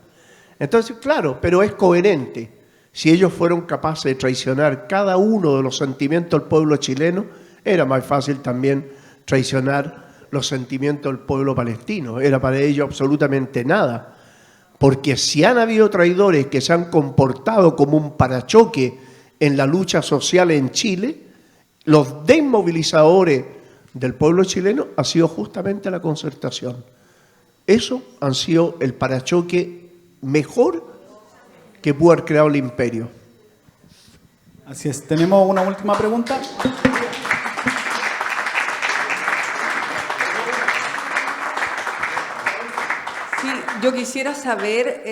Entonces, claro, pero es coherente. Si ellos fueron capaces de traicionar cada uno de los sentimientos del pueblo chileno, era más fácil también traicionar los sentimientos del pueblo palestino. Era para ellos absolutamente nada. Porque si han habido traidores que se han comportado como un parachoque en la lucha social en Chile, los desmovilizadores del pueblo chileno ha sido justamente la Concertación. Eso han sido el parachoque mejor que pudo haber creado el imperio. Así es. Tenemos una última pregunta. Sí, yo quisiera saber,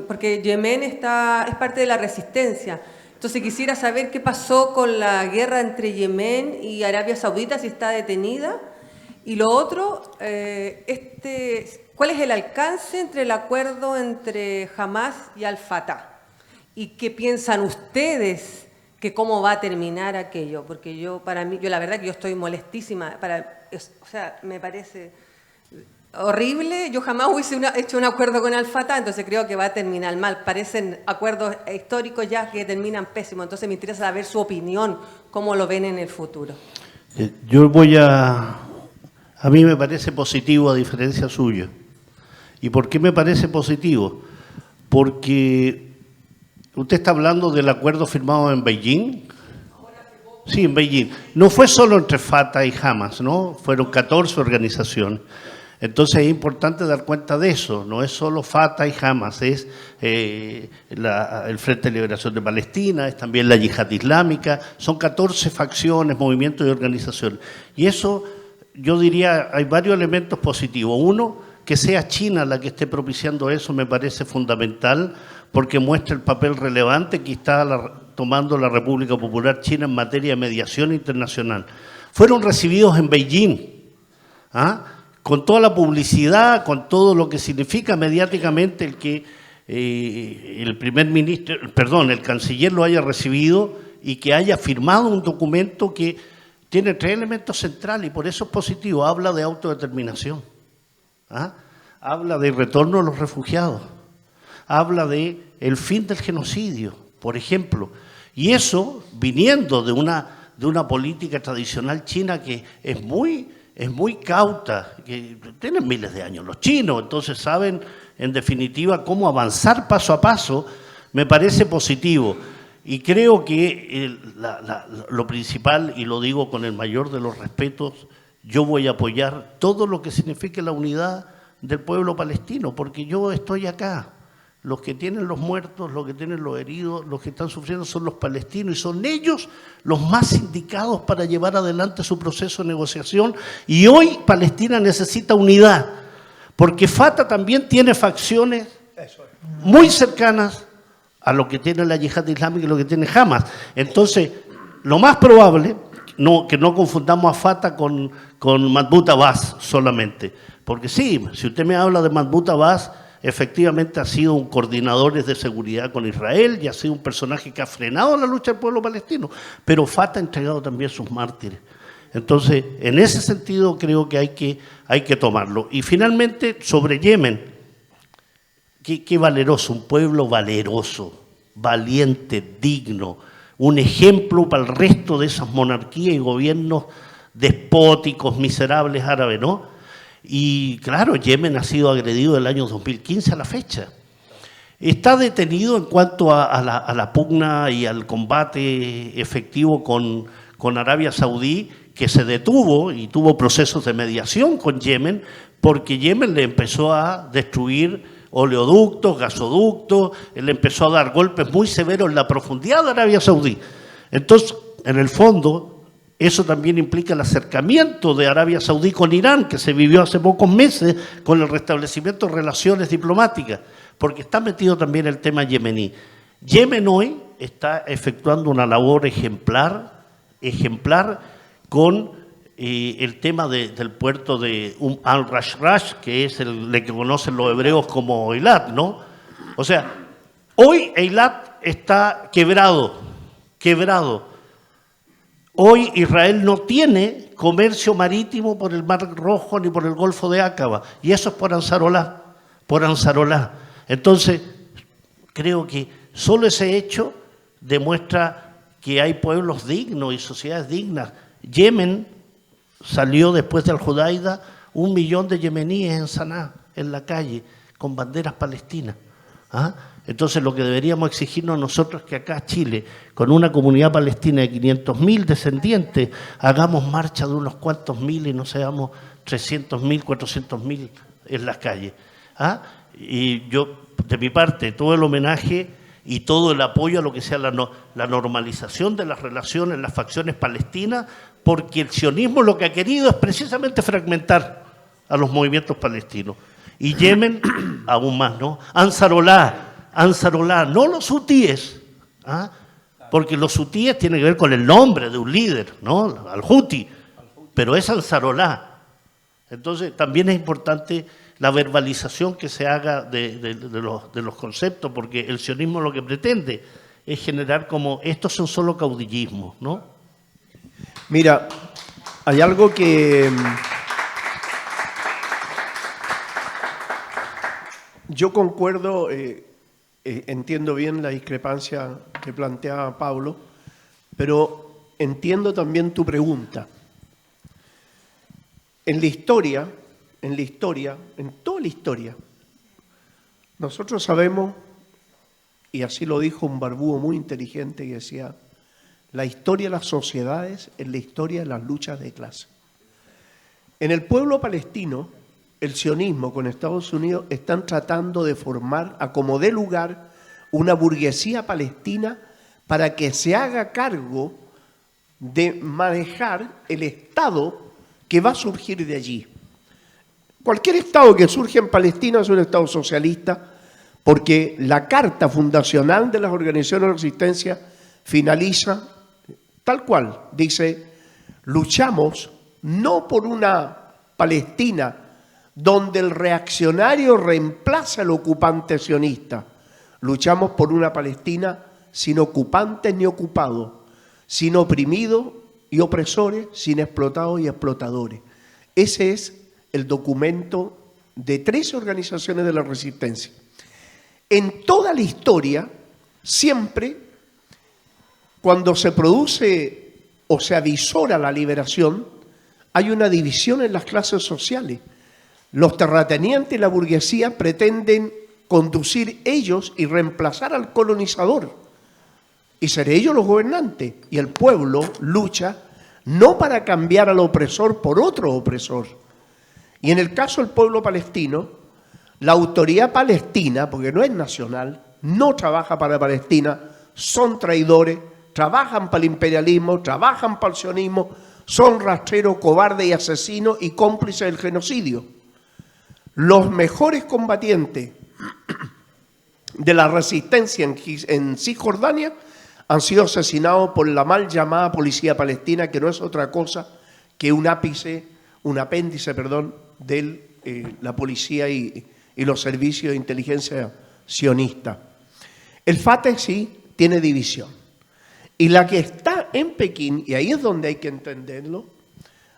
porque Yemen es parte de la resistencia, entonces quisiera saber qué pasó con la guerra entre Yemen y Arabia Saudita, si está detenida. Y lo otro, ¿cuál es el alcance entre el acuerdo entre Hamas y Al-Fatah? ¿Y qué piensan ustedes que cómo va a terminar aquello? Porque yo la verdad que yo estoy molestísima, o sea, me parece horrible. Yo jamás hubiese hecho un acuerdo con Al-Fatah, entonces creo que va a terminar mal. Parecen acuerdos históricos ya que terminan pésimos, entonces me interesa saber su opinión, cómo lo ven en el futuro. Yo a mí me parece positivo a diferencia suya. ¿Y por qué me parece positivo? Porque usted está hablando del acuerdo firmado en Beijing. Sí, en Beijing. No fue solo entre Fatah y Hamas, ¿no? Fueron 14 organizaciones. Entonces es importante dar cuenta de eso. No es solo Fatah y Hamas, es el Frente de Liberación de Palestina, es también la Yihad Islámica. Son 14 facciones, movimientos y organizaciones. Y eso, yo diría, hay varios elementos positivos. Uno, que sea China la que esté propiciando eso me parece fundamental, porque muestra el papel relevante que está tomando la República Popular China en materia de mediación internacional. Fueron recibidos en Beijing, con toda la publicidad, con todo lo que significa mediáticamente el que el canciller lo haya recibido y que haya firmado un documento que tiene 3 elementos centrales y por eso es positivo. Habla de autodeterminación, habla de retorno a los refugiados, habla de el fin del genocidio, por ejemplo. Y eso viniendo de una política tradicional china que es muy cauta, que tienen miles de años los chinos, entonces saben en definitiva cómo avanzar paso a paso, me parece positivo. Y creo que lo principal, y lo digo con el mayor de los respetos, yo voy a apoyar todo lo que signifique la unidad del pueblo palestino, porque yo estoy acá. Los que tienen los muertos, los que tienen los heridos, los que están sufriendo son los palestinos y son ellos los más indicados para llevar adelante su proceso de negociación. Y hoy Palestina necesita unidad, porque Fatah también tiene facciones muy cercanas a lo que tiene la yihad islámica y lo que tiene Hamas. Entonces, lo más probable, que no confundamos a Fatah con Mahmoud Abbas solamente, porque sí, si usted me habla de Mahmoud Abbas, efectivamente ha sido un coordinador de seguridad con Israel y ha sido un personaje que ha frenado la lucha del pueblo palestino, pero Fatah ha entregado también sus mártires. Entonces, en ese sentido creo que hay que tomarlo. Y finalmente, sobre Yemen, qué valeroso, un pueblo valeroso, valiente, digno, un ejemplo para el resto de esas monarquías y gobiernos despóticos, miserables árabes, ¿no? Y claro, Yemen ha sido agredido del año 2015 a la fecha. Está detenido en cuanto a la pugna y al combate efectivo con Arabia Saudí, que se detuvo y tuvo procesos de mediación con Yemen, porque Yemen le empezó a destruir oleoductos, gasoductos, le empezó a dar golpes muy severos en la profundidad de Arabia Saudí. Entonces, en el fondo, eso también implica el acercamiento de Arabia Saudí con Irán, que se vivió hace pocos meses con el restablecimiento de relaciones diplomáticas, porque está metido también el tema yemení. Yemen hoy está efectuando una labor ejemplar con el tema del puerto de al-Rashrash, que es el que conocen los hebreos como Eilat, ¿no? O sea, hoy Eilat está quebrado. Hoy Israel no tiene comercio marítimo por el Mar Rojo ni por el Golfo de Aqaba, y eso es por Ansarolá. Entonces, creo que solo ese hecho demuestra que hay pueblos dignos y sociedades dignas. Yemen salió después de Al-Judaida 1 millón de yemeníes en Saná, en la calle, con banderas palestinas. ¿Ah? Entonces lo que deberíamos exigirnos nosotros es que acá Chile, con una comunidad palestina de 500.000 descendientes, hagamos marcha de unos cuantos mil y no seamos 300.000, 400.000 en las calles. ¿Ah? Y yo, de mi parte, todo el homenaje y todo el apoyo a lo que sea la normalización de las relaciones, las facciones palestinas, porque el sionismo lo que ha querido es precisamente fragmentar a los movimientos palestinos. Y Yemen, aún más, ¿no? Ansarolá, no los hutíes, ¿ah? Porque los hutíes tienen que ver con el nombre de un líder, ¿no? Al-Huti, pero es Ansarolá. Entonces, también es importante la verbalización que se haga de los conceptos, porque el sionismo lo que pretende es generar como, estos son solo caudillismos, ¿no? Mira, hay algo que yo concuerdo, entiendo bien la discrepancia que plantea Pablo, pero entiendo también tu pregunta. En toda la historia, nosotros sabemos, y así lo dijo un barbudo muy inteligente que decía, la historia de las sociedades es la historia de las luchas de clase. En el pueblo palestino, el sionismo con Estados Unidos están tratando de formar, a como dé lugar, una burguesía palestina para que se haga cargo de manejar el Estado que va a surgir de allí. Cualquier Estado que surge en Palestina es un Estado socialista, porque la carta fundacional de las organizaciones de resistencia finaliza tal cual, dice, luchamos no por una Palestina donde el reaccionario reemplaza al ocupante sionista, luchamos por una Palestina sin ocupantes ni ocupados, sin oprimidos y opresores, sin explotados y explotadores. Ese es el documento de 3 organizaciones de la resistencia. En toda la historia, siempre, cuando se produce o se avisora la liberación, hay una división en las clases sociales. Los terratenientes y la burguesía pretenden conducir ellos y reemplazar al colonizador y ser ellos los gobernantes. Y el pueblo lucha no para cambiar al opresor por otro opresor. Y en el caso del pueblo palestino, La autoridad palestina, porque no es nacional, no trabaja para Palestina, son traidores, trabajan para el imperialismo, trabajan para el sionismo, son rastreros, cobardes y asesinos y cómplices del genocidio. Los mejores combatientes de la resistencia en Cisjordania han sido asesinados por la mal llamada policía palestina, que no es otra cosa que un apéndice, de la policía y los servicios de inteligencia sionista. El Fatah sí tiene división. Y la que está en Pekín, y ahí es donde hay que entenderlo,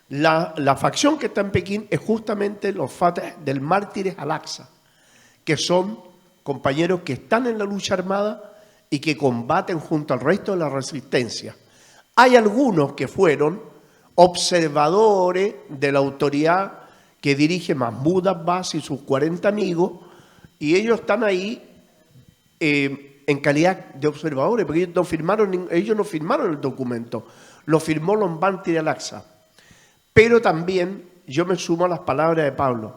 la facción que está en Pekín es justamente los Fatah del Mártires Al-Aqsa, que son compañeros que están en la lucha armada y que combaten junto al resto de la resistencia. Hay algunos que fueron observadores de la autoridad que dirige Mahmoud Abbas y sus 40 amigos, y ellos están ahí en calidad de observadores, porque ellos no firmaron el documento, lo firmó los Mártires Al-Aqsa. Pero también yo me sumo a las palabras de Pablo.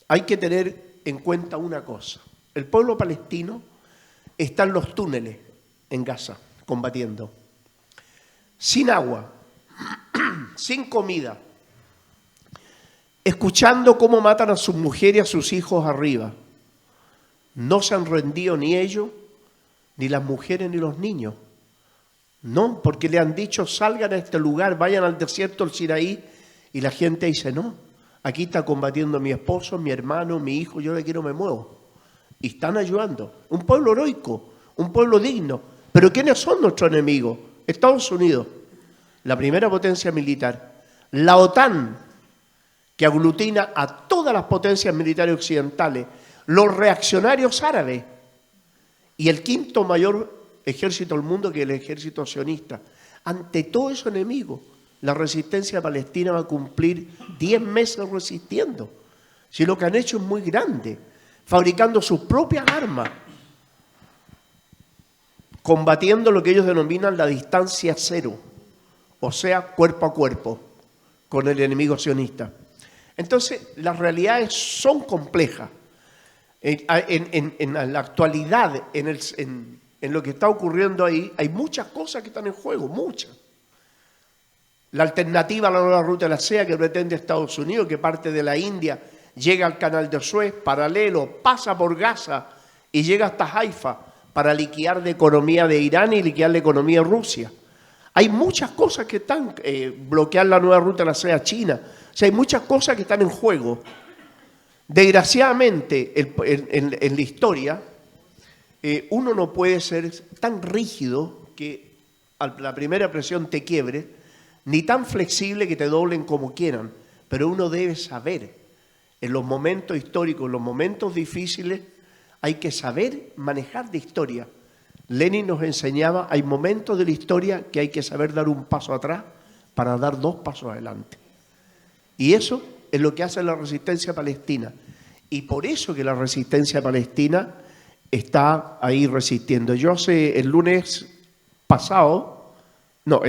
Hay que tener en cuenta una cosa. El pueblo palestino está en los túneles en Gaza, combatiendo. Sin agua, sin comida, escuchando cómo matan a sus mujeres y a sus hijos arriba. No se han rendido ni ellos, ni las mujeres, ni los niños. No, porque le han dicho, salgan a este lugar, vayan al desierto del Sinaí, y la gente dice, no, aquí está combatiendo mi esposo, mi hermano, mi hijo, yo de aquí no me muevo. Y están ayudando. Un pueblo heroico, un pueblo digno. Pero ¿quiénes son nuestros enemigos? Estados Unidos, la primera potencia militar. La OTAN, que aglutina a todas las potencias militares occidentales. Los reaccionarios árabes. Y el quinto mayor ejército del mundo, que es el ejército sionista. Ante todos esos enemigos, la resistencia palestina va a cumplir 10 meses resistiendo. Si lo que han hecho es muy grande, fabricando sus propias armas, combatiendo lo que ellos denominan la distancia cero, o sea, cuerpo a cuerpo, con el enemigo sionista. Entonces, las realidades son complejas. En la actualidad, en lo que está ocurriendo ahí, hay muchas cosas que están en juego, muchas. La alternativa a la nueva ruta de la seda que pretende Estados Unidos, que parte de la India, llega al canal de Suez, paralelo, pasa por Gaza y llega hasta Haifa para liquidar la economía de Irán y liquidar la economía de Rusia. Hay muchas cosas que están, bloquear la nueva ruta de la seda china. O sea, hay muchas cosas que están en juego. Desgraciadamente, en la historia, uno no puede ser tan rígido que a la primera presión te quiebre, ni tan flexible que te doblen como quieran. Pero uno debe saber, en los momentos históricos, en los momentos difíciles, hay que saber manejar de historia. Lenin nos enseñaba, hay momentos de la historia que hay que saber dar un paso atrás para dar 2 pasos adelante. Y eso es lo que hace la resistencia palestina. Y por eso que la resistencia palestina está ahí resistiendo. Yo el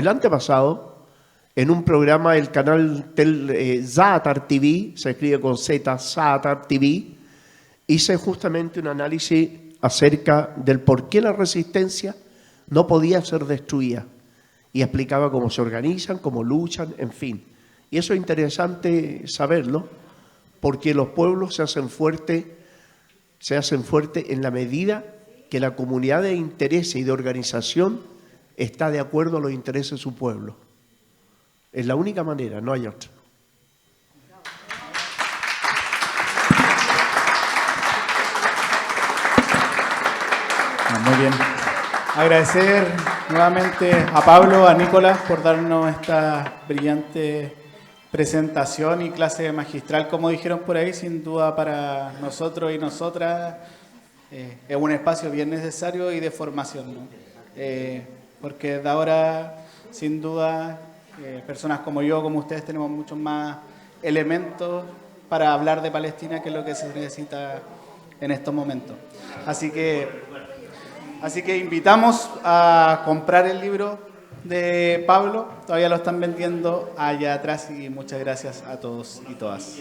antepasado, en un programa del canal Zaatar TV, se escribe con Z, Zaatar TV, hice justamente un análisis acerca del por qué la resistencia no podía ser destruida. Y explicaba cómo se organizan, cómo luchan, en fin. Y eso es interesante saberlo, porque los pueblos se hacen fuertes en la medida que la comunidad de interés y de organización está de acuerdo a los intereses de su pueblo. Es la única manera, no hay otra. Muy bien. Agradecer nuevamente a Pablo, a Nicolás, por darnos esta brillante presentación y clase magistral, como dijeron por ahí, sin duda para nosotros y nosotras es un espacio bien necesario y de formación, ¿no? Porque de ahora, sin duda, personas como yo, como ustedes, tenemos muchos más elementos para hablar de Palestina, que es lo que se necesita en estos momentos. Así que invitamos a comprar el libro de Pablo, todavía lo están vendiendo allá atrás, y muchas gracias a todos y todas.